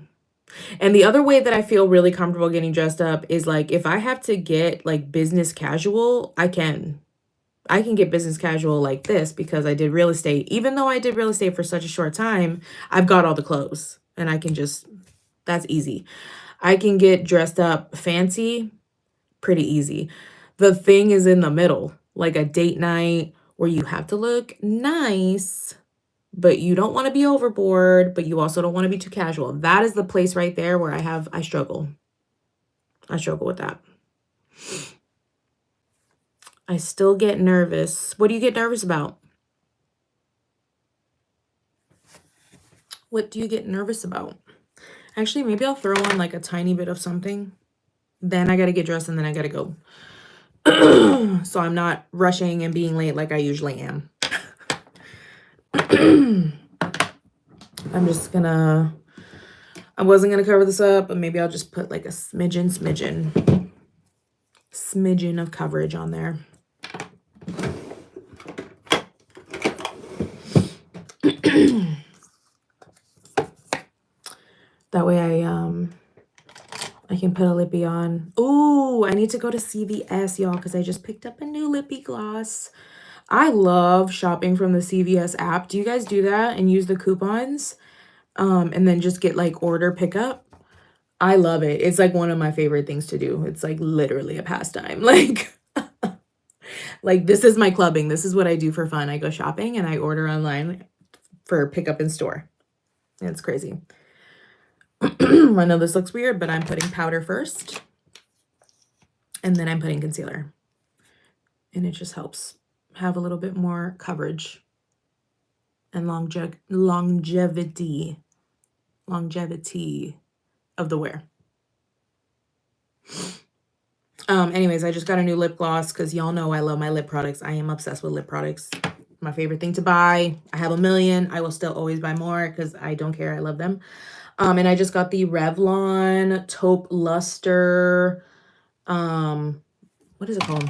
and the other way that I feel really comfortable getting dressed up is like if I have to get like business casual, I can. I can get business casual like this because I did real estate. Even though I did real estate for such a short time, I've got all the clothes and I can just, that's easy. I can get dressed up fancy pretty easy. The thing is in the middle, like a date night where you have to look nice, but you don't want to be overboard, but you also don't want to be too casual. That is the place right there where I struggle. I struggle with that. I still get nervous. What do you get nervous about? What do you get nervous about? Actually, maybe I'll throw on like a tiny bit of something. Then I got to get dressed and then I got to go. So I'm not rushing and being late like I usually am. I'm just gonna, I wasn't gonna cover this up, but maybe I'll just put like a smidgen of coverage on there. That way I can put a lippy on. Ooh, I need to go to CVS, y'all, because I just picked up a new lippy gloss. I love shopping from the CVS app. Do you guys do that and use the coupons? And then just get like order pickup? I love it. It's like one of my favorite things to do. It's like literally a pastime. Like this is my clubbing. This is what I do for fun. I go shopping and I order online for pickup in store. It's crazy. I know this looks weird, but I'm putting powder first. And then I'm putting concealer. And it just helps have a little bit more coverage and longevity of the wear. Anyways, I just got a new lip gloss because y'all know I love my lip products. I am obsessed with lip products. My favorite thing to buy. I have a million. I will still always buy more because I don't care. I love them. And I just got the Revlon Taupe Luster. What is it called?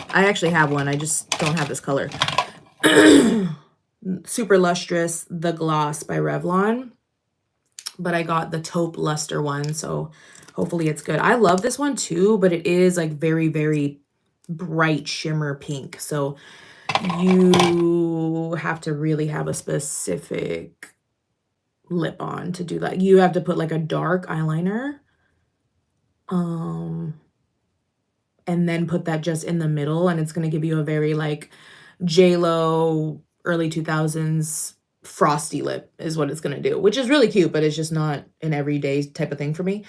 I actually have one. I just don't have this color. Super Lustrous, the gloss by Revlon. But I got the Taupe Luster one, so hopefully it's good. I love this one too, but it is like very, very bright shimmer pink. So you have to really have a specific lip on to do that. You have to put like a dark eyeliner. And then put that just in the middle, and it's gonna give you a very like J.Lo early 2000s frosty lip is what it's gonna do, which is really cute, but it's just not an everyday type of thing for me.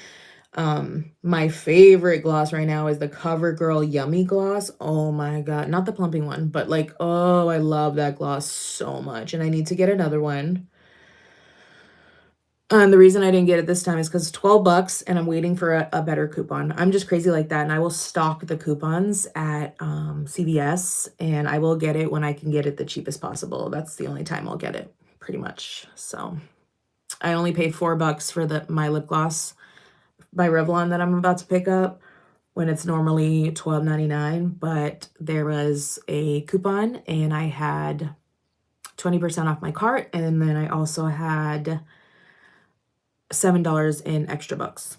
My favorite gloss right now is the CoverGirl Yummy Gloss. Oh my God, not the plumping one, but like, oh, I love that gloss so much, and I need to get another one. And the reason I didn't get it this time is because 12 bucks and I'm waiting for a better coupon. I'm just crazy like that. And I will stock the coupons at CVS, and I will get it when I can get it the cheapest possible. That's the only time I'll get it, pretty much. So I only paid $4 for my lip gloss by Revlon that I'm about to pick up when it's normally $12.99. But there was a coupon and I had 20% off my cart. And then I also had $7 in extra bucks.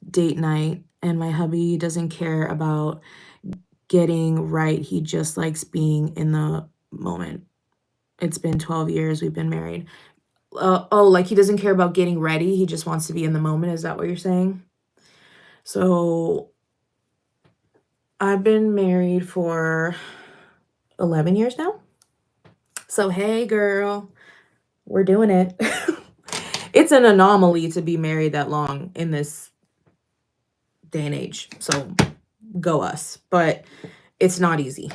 Date night, and my hubby doesn't care about getting right. He just likes being in the moment. It's been 12 years we've been married. Oh, like he doesn't care about getting ready. He just wants to be in the moment. Is that what you're saying? So I've been married for 11 years now. So hey, girl, we're doing it. It's an anomaly to be married that long in this day and age. So go us. But it's not easy.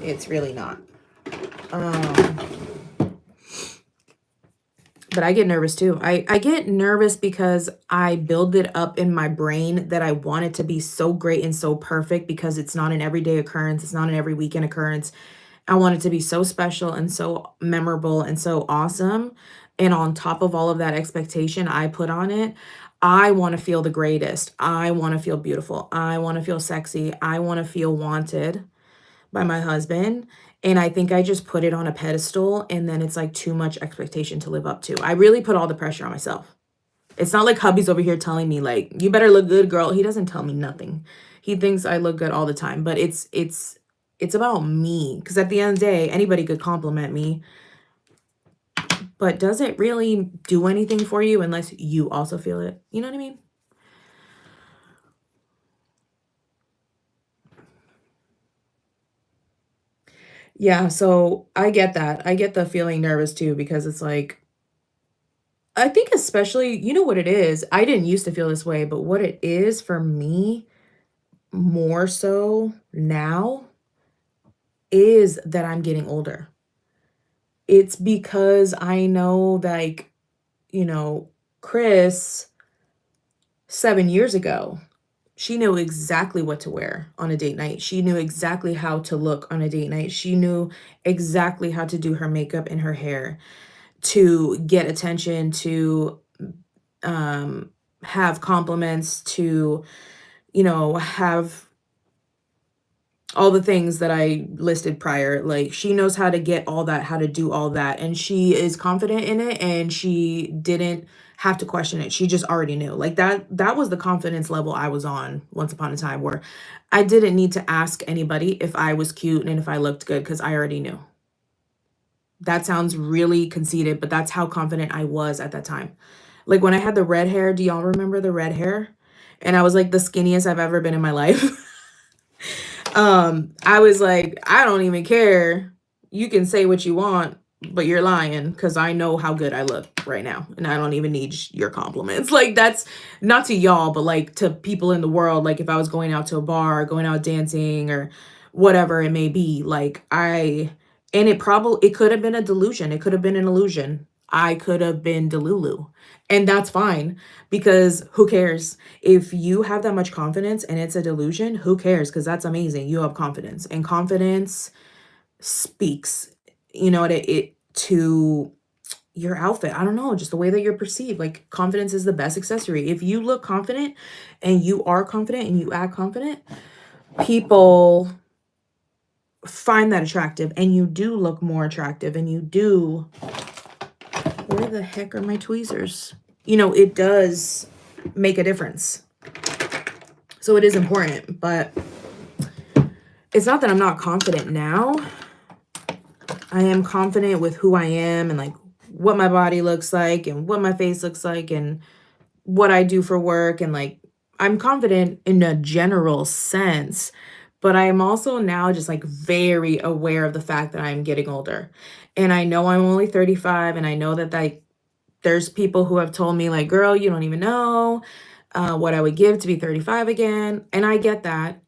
It's really not. But I get nervous too. I get nervous because I build it up in my brain that I want it to be so great and so perfect because it's not an everyday occurrence. It's not an every weekend occurrence. I want it to be so special and so memorable and so awesome. And on top of all of that expectation I put on it, I want to feel the greatest. I want to feel beautiful. I want to feel sexy. I want to feel wanted by my husband. And I think I just put it on a pedestal, and then it's like too much expectation to live up to. I really put all the pressure on myself. It's not like hubby's over here telling me like, you better look good, girl. He doesn't tell me nothing. He thinks I look good all the time, but it's about me. Because at the end of the day, anybody could compliment me. But does it really do anything for you unless you also feel it? You know what I mean? Yeah, so I get that. I get the feeling nervous too because it's like, I think especially, you know what it is? I didn't used to feel this way, but what it is for me more so now is that I'm getting older. It's because I know, like, you know, Chris 7 years ago, she knew exactly what to wear on a date night. She knew exactly how to look on a date night. She knew exactly how to do her makeup and her hair to get attention, to have compliments, to, you know, have all the things that I listed prior. Like she knows how to get all that, how to do all that. And she is confident in it, and she didn't have to question it. She just already knew. Like that was the confidence level I was on once upon a time, where I didn't need to ask anybody if I was cute and if I looked good because I already knew. That sounds really conceited, but that's how confident I was at that time. Like when I had the red hair, do y'all remember the red hair? And I was like the skinniest I've ever been in my life. I was like, I don't even care. You can say what you want, but you're lying because I know how good I look right now. And I don't even need your compliments. Like that's not to y'all, but like to people in the world. Like if I was going out to a bar, going out dancing or whatever it may be, like and it could have been a delusion. It could have been an illusion. I could have been Delulu. And that's fine because who cares? If you have that much confidence and it's a delusion, who cares? Because that's amazing. You have confidence, and confidence speaks, you know, it to your outfit. I don't know, just the way that you're perceived. Like confidence is the best accessory. If you look confident and you are confident and you act confident, people find that attractive, and you do look more attractive, and you do. Where the heck are my tweezers? You know, it does make a difference. So it is important, but it's not that I'm not confident now. I am confident with who I am and like what my body looks like and what my face looks like and what I do for work and like I'm confident in a general sense, but I am also now just like very aware of the fact that I'm getting older. And I know I'm only 35 and I know that like there's people who have told me like, "Girl, you don't even know what I would give to be 35 again." And I get that.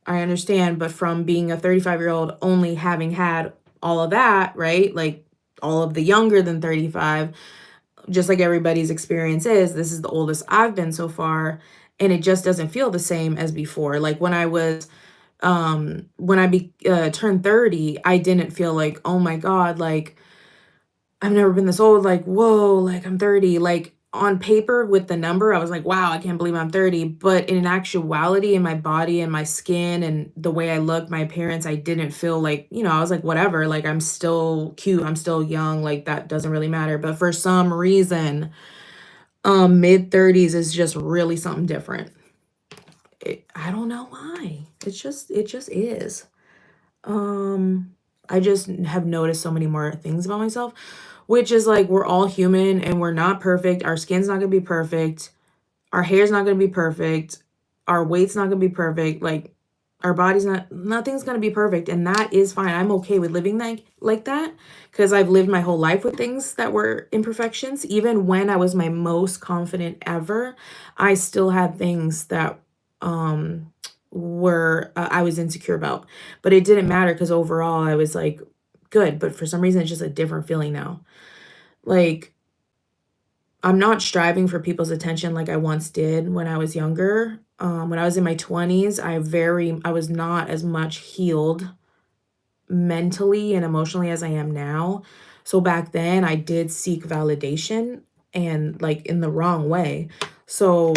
I understand, but from being a 35-year-old only having had all of that, right? Like all of the younger than 35, just like everybody's experience is, this is the oldest I've been so far, and it just doesn't feel the same as before. Like when I turned 30, I didn't feel like, "Oh my God, like I've never been this old, like, whoa, like I'm 30." Like on paper with the number, I was like, wow, I can't believe I'm 30. But in actuality, in my body and my skin and the way I look, my appearance, I didn't feel like, I was like, whatever, like I'm still cute, I'm still young, like that doesn't really matter. But for some reason, mid 30s is just really something different. I don't know why. It just is. Um, I just have noticed so many more things about myself, which is like we're all human and we're not perfect. Our skin's not gonna be perfect. Our hair's not gonna be perfect. Our weight's not gonna be perfect. Like our body's nothing's gonna be perfect, and that is fine. I'm okay with living like that because I've lived my whole life with things that were imperfections. Even when I was my most confident ever, I still had things that um were I was insecure about. But it didn't matter because overall I was like good, but for some reason it's just a different feeling now. Like I'm not striving for people's attention like I once did when I was younger. When I was in my 20s, I was not as much healed mentally and emotionally as I am now. So back then I did seek validation and like in the wrong way. So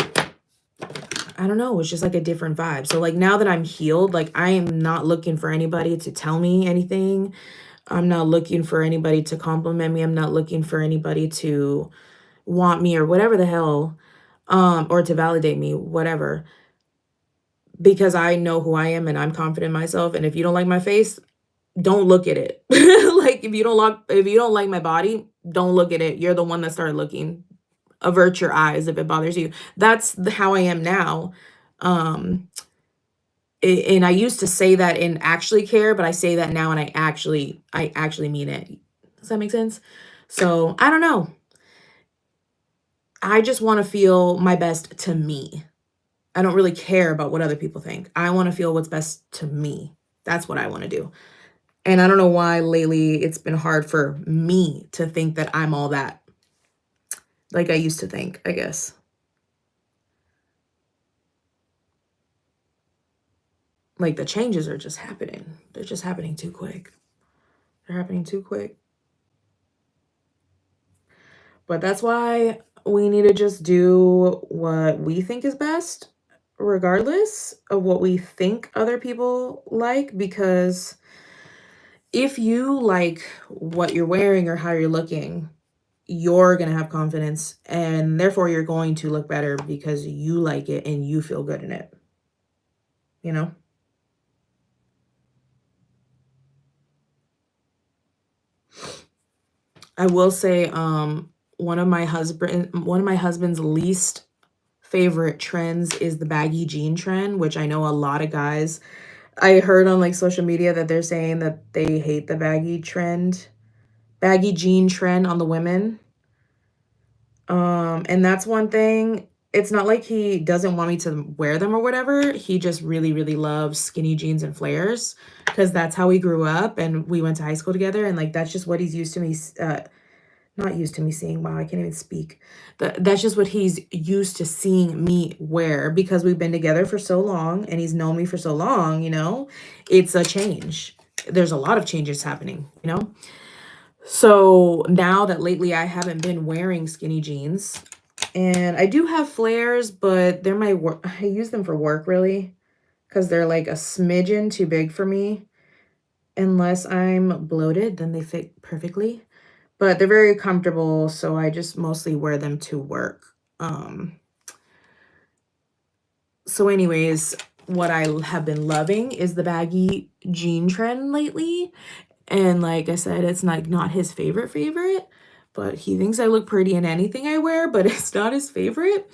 I don't know, it's just like a different vibe. So like now that I'm healed, like I am not looking for anybody to tell me anything. I'm not looking for anybody to compliment me. I'm not looking for anybody to want me or whatever the hell, or to validate me, whatever, because I know who I am and I'm confident in myself. And if you don't like my face, don't look at it. Like if you don't like my body, don't look at it. You're the one that started looking. Avert your eyes if it bothers you. That's how I am now. Um, and I used to say that and actually care, but I say that now and I actually mean it. Does that make sense? So I don't know. I just want to feel my best to me. I don't really care about what other people think. I wanna feel what's best to me. That's what I wanna do. And I don't know why lately it's been hard for me to think that I'm all that, like I used to think, I guess. Like, the changes are just happening. They're just happening too quick. They're happening too quick. But that's why we need to just do what we think is best, regardless of what we think other people like, because if you like what you're wearing or how you're looking, you're going to have confidence and therefore you're going to look better because you like it and you feel good in it, you know? I will say one of my husband's least favorite trends is the baggy jean trend, which I know a lot of guys I heard on like social media that they're saying that they hate the baggy jean trend on the women. And that's one thing. It's not like he doesn't want me to wear them or whatever. He just really, really loves skinny jeans and flares because that's how we grew up and we went to high school together. And like that's just what he's used to me, not used to me seeing. Wow, I can't even speak. That's just what he's used to seeing me wear because we've been together for so long and he's known me for so long, it's a change. There's a lot of changes happening. So now that lately I haven't been wearing skinny jeans, and I do have flares, but they're my work. I use them for work really because they're like a smidgen too big for me. Unless I'm bloated, then they fit perfectly. But they're very comfortable, so I just mostly wear them to work. Um, so anyways, what I have been loving is the baggy jean trend lately. And like I said, it's like not his favorite, but he thinks I look pretty in anything I wear, but it's not his favorite.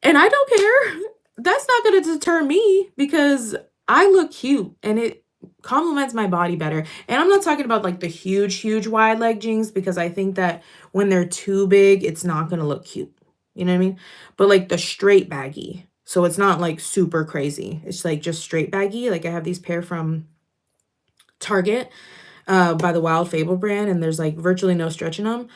And I don't care. That's not gonna deter me because I look cute and it complements my body better. And I'm not talking about like the huge wide leg jeans because I think that when they're too big, it's not gonna look cute. You know what I mean? But like the straight baggy. So it's not like super crazy. It's like just straight baggy. Like I have these pair from Target by the Wild Fable brand, and there's like virtually no stretch in them.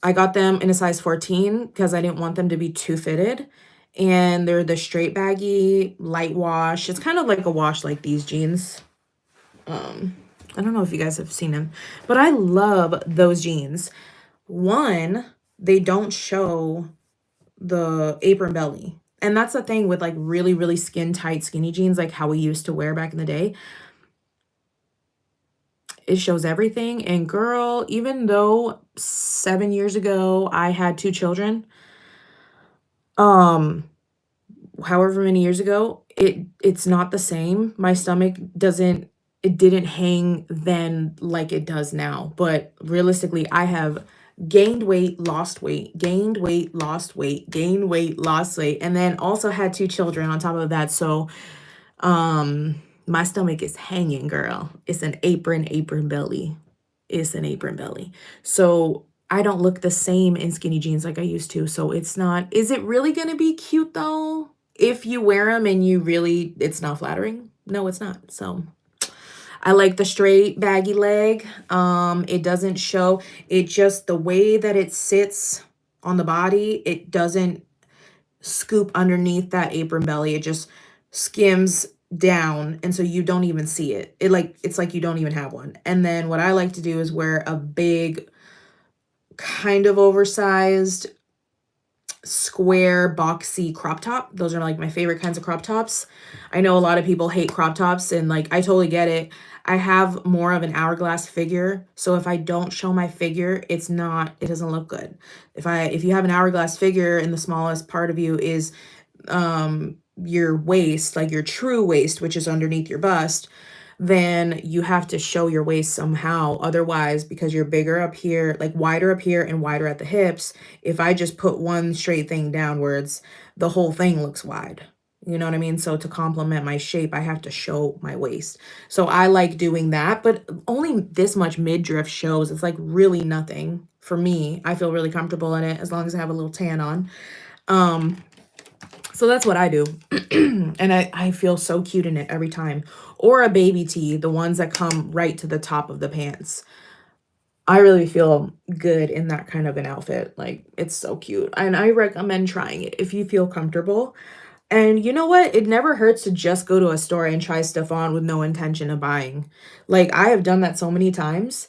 I got them in a size 14 because I didn't want them to be too fitted. And they're the straight baggy, light wash. It's kind of like a wash like these jeans. I don't know if you guys have seen them, but I love those jeans. One, they don't show the apron belly. And that's the thing with like really skin tight skinny jeans, like how we used to wear back in the day. It shows everything. And girl, even though 7 years ago I had 2 children, however many years ago, it's not the same. My stomach doesn't it didn't hang then like it does now. But realistically, I have gained weight, lost weight, gained weight, lost weight, gained weight, lost weight, and then also had 2 children on top of that. So, my stomach is hanging, girl. It's an apron belly. It's an apron belly. So I don't look the same in skinny jeans like I used to. So it's not, is it really going to be cute though? If you wear them and you really, it's not flattering. No, it's not. So I like the straight baggy leg. It doesn't show, it just the way that it sits on the body, it doesn't scoop underneath that apron belly. It just skims down, and so you don't even see it. It's like you don't even have one. And then what I like to do is wear a big kind of oversized square boxy crop top. Those are like my favorite kinds of crop tops. I know a lot of people hate crop tops, and like I totally get it. I have more of an hourglass figure, so if I don't show my figure, it doesn't look good. If you have an hourglass figure and the smallest part of you is your waist, like your true waist, which is underneath your bust, then you have to show your waist somehow. Otherwise, because you're bigger up here, like wider up here and wider at the hips, if I just put one straight thing downwards, the whole thing looks wide. You know what I mean? So to complement my shape, I have to show my waist. So I like doing that, but only this much midriff shows. It's like really nothing for me. I feel really comfortable in it as long as I have a little tan on. So that's what I do. And I feel so cute in it every time. Or a baby tee, the ones that come right to the top of the pants. I really feel good in that kind of an outfit. Like, it's so cute. And I recommend trying it if you feel comfortable. And you know what? It never hurts to just go to a store and try stuff on with no intention of buying. Like, I have done that so many times.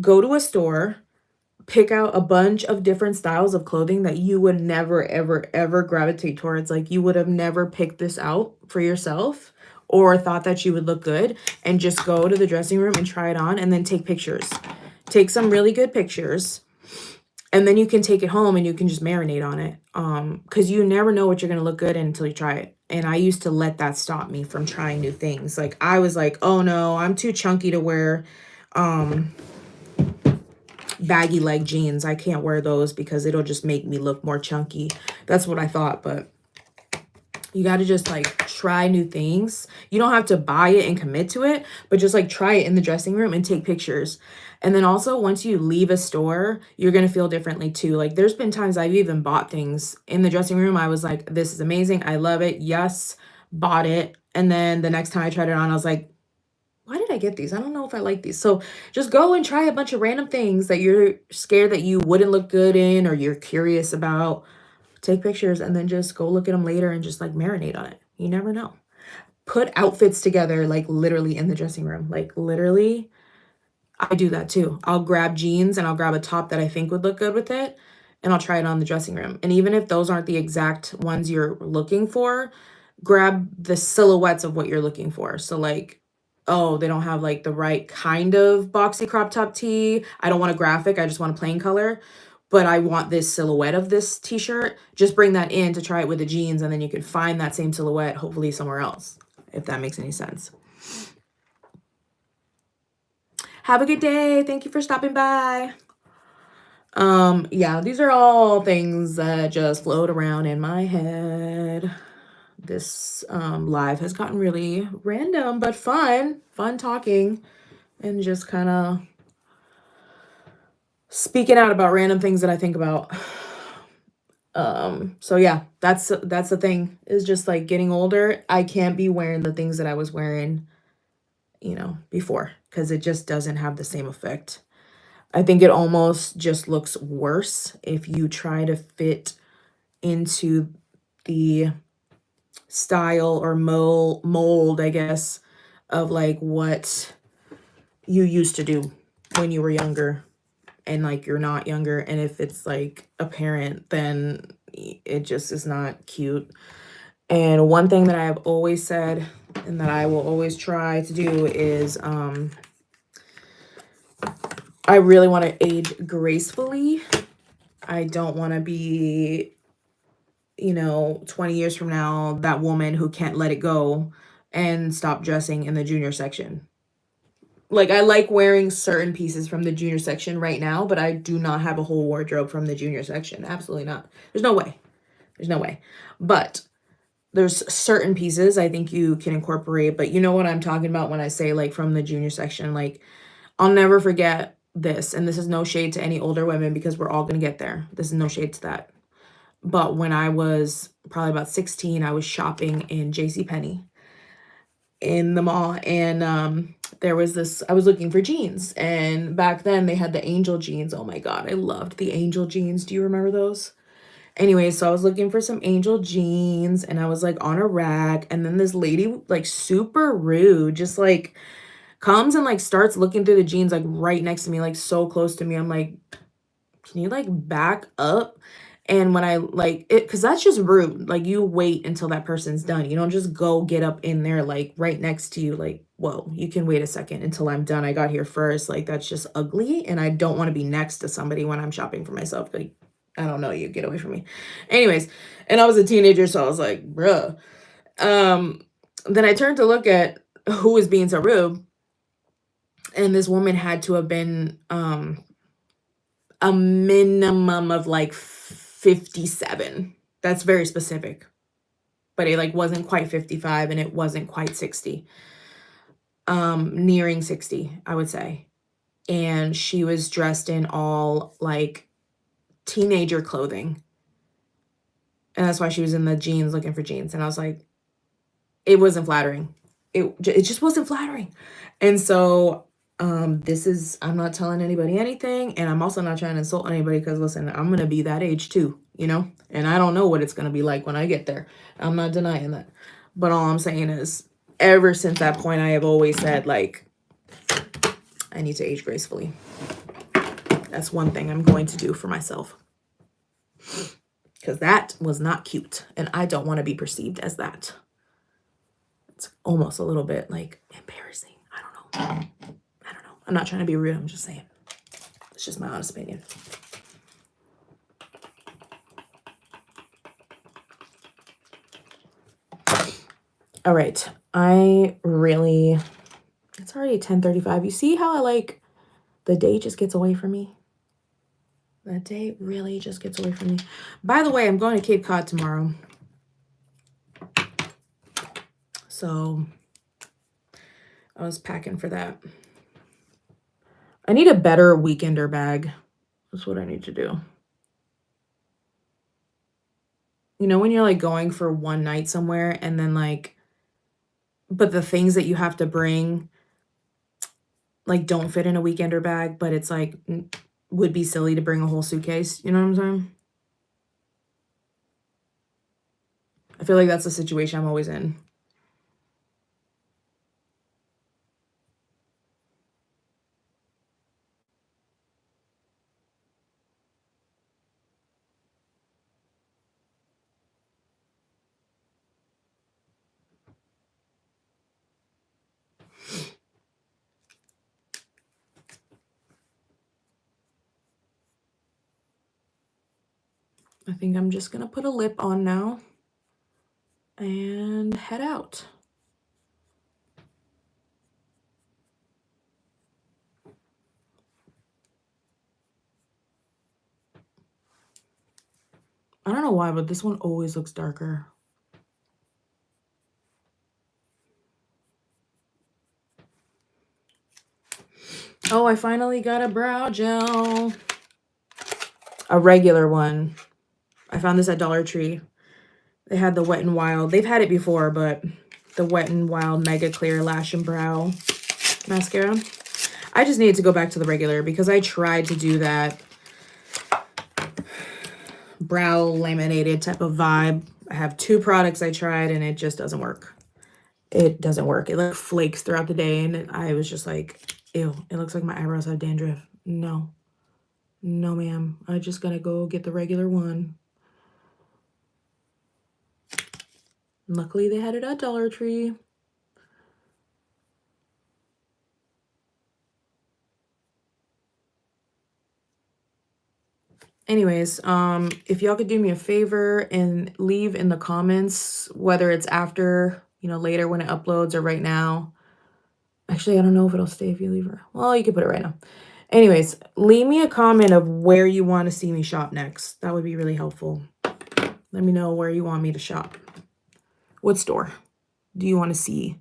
Go to a store, pick out a bunch of different styles of clothing that you would never, ever gravitate towards. Like, you would have never picked this out for yourself or thought that you would look good, and just go to the dressing room and try it on and then take pictures. Take some really good pictures, and then you can take it home and you can just marinate on it. Because you never know what you're going to look good in until you try it. And I used to let that stop me from trying new things. Like, I was like, oh no, I'm too chunky to wear baggy leg jeans. I can't wear those because it'll just make me look more chunky. That's what I thought. But you got to just like try new things. You don't have to buy it and commit to it, but just like try it in the dressing room and take pictures. And then also, once you leave a store, you're going to feel differently too. Like, there's been times I've even bought things in the dressing room. I was like, this is amazing. I love it. Yes, bought it. And then the next time I tried it on, I was like, why did I get these? I don't know if I like these. So just go and try a bunch of random things that you're scared that you wouldn't look good in or you're curious about. Take pictures and then just go look at them later and just like marinate on it. You never know. Put outfits together like literally in the dressing room. Like literally, I do that too. I'll grab jeans and I'll grab a top that I think would look good with it, and I'll try it on the dressing room. And even if those aren't the exact ones you're looking for, grab the silhouettes of what you're looking for. So like, oh, they don't have like the right kind of boxy crop top tee. I don't want a graphic. I just want a plain color. But I want this silhouette of this t-shirt. Just bring that in to try it with the jeans, and then you can find that same silhouette hopefully somewhere else, if that makes any sense. Have a good day. Thank you for stopping by. Yeah, these are all things that just float around in my head. This live has gotten really random, but fun. Fun talking and just kind of speaking out about random things that I think about. So yeah, that's the thing, is just like getting older. I can't be wearing the things that I was wearing, before, because it just doesn't have the same effect. I think it almost just looks worse if you try to fit into the style or mold, I guess, of like what you used to do when you were younger, and like you're not younger, and if it's like apparent, then it just is not cute. And one thing that I have always said and that I will always try to do is I really want to age gracefully. I don't want to be, 20 years from now, that woman who can't let it go and stop dressing in the junior section. Like, I like wearing certain pieces from the junior section right now, but I do not have a whole wardrobe from the junior section. Absolutely not. There's no way. There's no way. But there's certain pieces I think you can incorporate, but you know what I'm talking about when I say like from the junior section. Like, I'll never forget this, and this is no shade to any older women because we're all going to get there. This is no shade to that. But when I was probably about 16, I was shopping in JCPenney in the mall, and there was this, I was looking for jeans, and back then they had the Angel jeans. Oh my god, I loved the Angel jeans. Do you remember those? Anyway, so I was looking for some Angel jeans, and I was like on a rack, and then this lady, like super rude, just like comes and like starts looking through the jeans like right next to me, like so close to me. I'm like, can you like back up? And when I like it, because that's just rude. Like, you wait until that person's done. You don't just go get up in there like right next to you. Like, whoa, you can wait a second until I'm done. I got here first. Like, that's just ugly. And I don't want to be next to somebody when I'm shopping for myself. Like, I don't know, you get away from me. Anyways, and I was a teenager, so I was like, bruh. Then I turned to look at who was being so rude, and this woman had to have been a minimum of like 57. That's very specific. But it like wasn't quite 55 and it wasn't quite 60. Nearing 60, I would say. And she was dressed in all like teenager clothing. And that's why she was in the jeans looking for jeans. And I was like, it wasn't flattering. It just wasn't flattering. And so I'm not telling anybody anything, and I'm also not trying to insult anybody, because listen, I'm gonna be that age too, and I don't know what it's gonna be like when I get there. I'm not denying that. But all I'm saying is, ever since that point, I have always said, like, I need to age gracefully. That's one thing I'm going to do for myself, because that was not cute, and I don't want to be perceived as that. It's almost a little bit like embarrassing. I don't know. I'm not trying to be rude. I'm just saying. It's just my honest opinion. All right. It's already 10:35. You see how the day just gets away from me? The day really just gets away from me. By the way, I'm going to Cape Cod tomorrow. So I was packing for that. I need a better weekender bag. That's what I need to do. When you're like going for one night somewhere, and then but the things that you have to bring like don't fit in a weekender bag, but it's like would be silly to bring a whole suitcase. You know what I'm saying? I feel like that's the situation I'm always in. I think I'm just going to put a lip on now and head out. I don't know why, but this one always looks darker. Oh, I finally got a brow gel. A regular one. I found this at Dollar Tree. They had the Wet n Wild. They've had it before, but the Wet n Wild Mega Clear Lash and Brow Mascara. I just needed to go back to the regular because I tried to do that brow laminated type of vibe. I have 2 products I tried and it just doesn't work. It doesn't work. It like flakes throughout the day and I was just like, ew, it looks like my eyebrows have dandruff. No. No, ma'am. I just gotta go get the regular one. Luckily, they had it at Dollar Tree. Anyways, if y'all could do me a favor and leave in the comments, whether it's after, you know, later when it uploads or right now. Actually, I don't know if it'll stay if you leave her. Well, you can put it right now. Anyways, leave me a comment of where you want to see me shop next. That would be really helpful. Let me know where you want me to shop. What store do you want to see?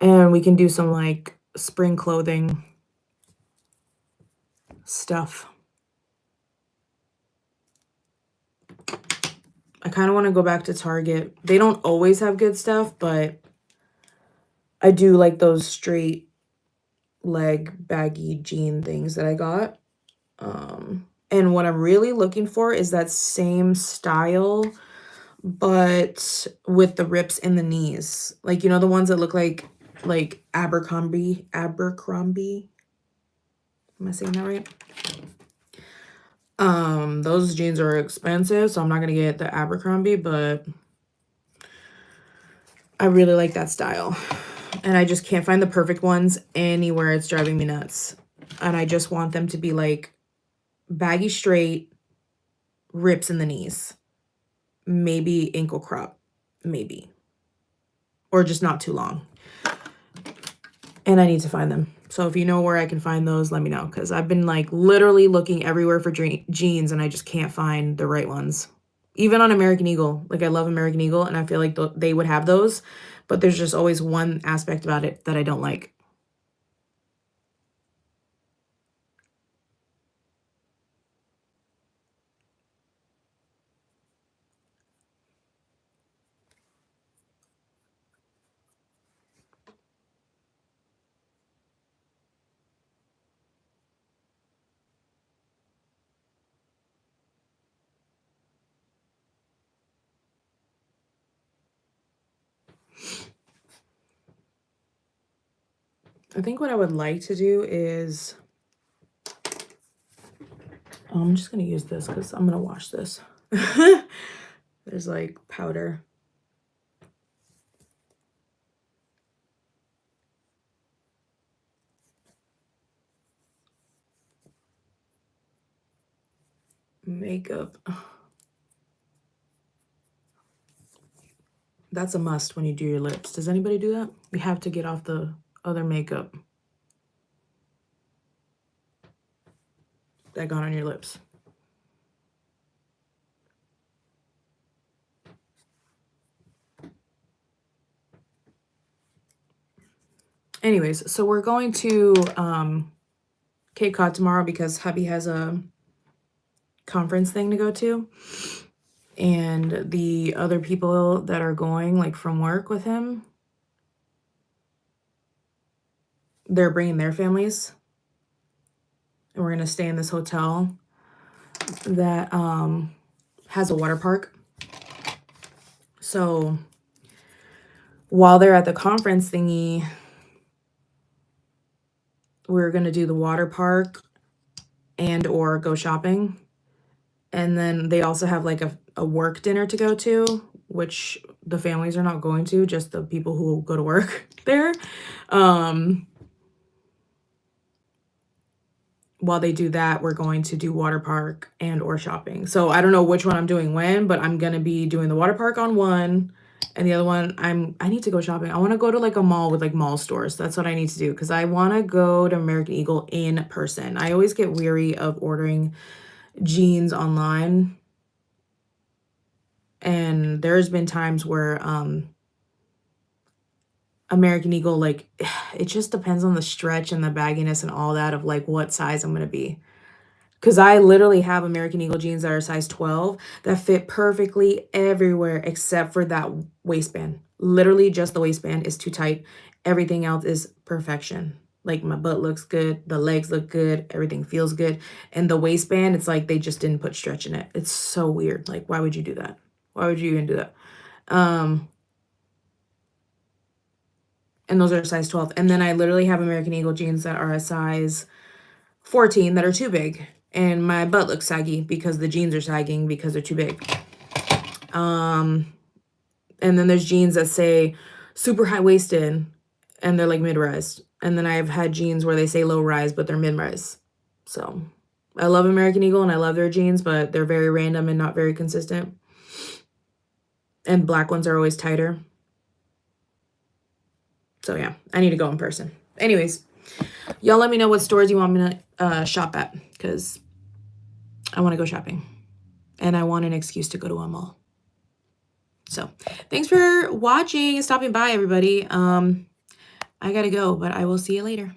And we can do some like spring clothing stuff. I kind of want to go back to Target. They don't always have good stuff, but I do like those straight leg baggy jean things that I got. And what I'm really looking for is that same style, but with the rips in the knees. Like, you know, the ones that look like Abercrombie. Am I saying that right? Those jeans are expensive, so I'm not gonna get the Abercrombie, but I really like that style. And I just can't find the perfect ones anywhere. It's driving me nuts. And I just want them to be like baggy straight, rips in the knees. Maybe ankle crop. Maybe. Or just not too long. And I need to find them. So if you know where I can find those, let me know. Because I've been like literally looking everywhere for jeans and I just can't find the right ones. Even on American Eagle. Like I love American Eagle and I feel like they would have those. But there's just always one aspect about it that I don't like. I think what I would like to do is, I'm just going to use this because I'm going to wash this. There's like powder. Makeup. That's a must when you do your lips. Does anybody do that? You have to get off the other makeup that got on your lips. Anyways, so we're going to Cape Cod tomorrow because hubby has a conference thing to go to. And the other people that are going, like from work with him, they're bringing their families. And we're going to stay in this hotel that has a water park. So while they're at the conference thingy, we're going to do the water park and or go shopping. And then they also have like a work dinner to go to, which the families are not going to, just the people who go to work there. While they do that, we're going to do water park and or shopping. So I don't know which one I'm doing when, but I'm going to be doing the water park on one. And the other one, I need to go shopping. I want to go to like a mall with like mall stores. That's what I need to do because I want to go to American Eagle in person. I always get weary of ordering jeans online And there's been times where American Eagle, like, it just depends on the stretch and the bagginess and all that of like what size I'm gonna be. Because I literally have American Eagle jeans that are size 12 that fit perfectly everywhere except for that waistband. Literally just the waistband is too tight. Everything else is perfection. Like my butt looks good, the legs look good, everything feels good. And the waistband, it's like they just didn't put stretch in it. It's so weird. Like, why would you do that? Why would you even do that? And those are size 12. And then I literally have American Eagle jeans that are a size 14 that are too big. And my butt looks saggy because the jeans are sagging because they're too big. And then there's jeans that say super high waisted and they're like mid-rise. And then I've had jeans where they say low rise, but they're mid-rise. So I love American Eagle and I love their jeans, but they're very random and not very consistent. And black ones are always tighter. So yeah, I need to go in person. Anyways, y'all let me know what stores you want me to shop at because I want to go shopping and I want an excuse to go to a mall. So thanks for watching and stopping by, everybody. I gotta go, but I will see you later.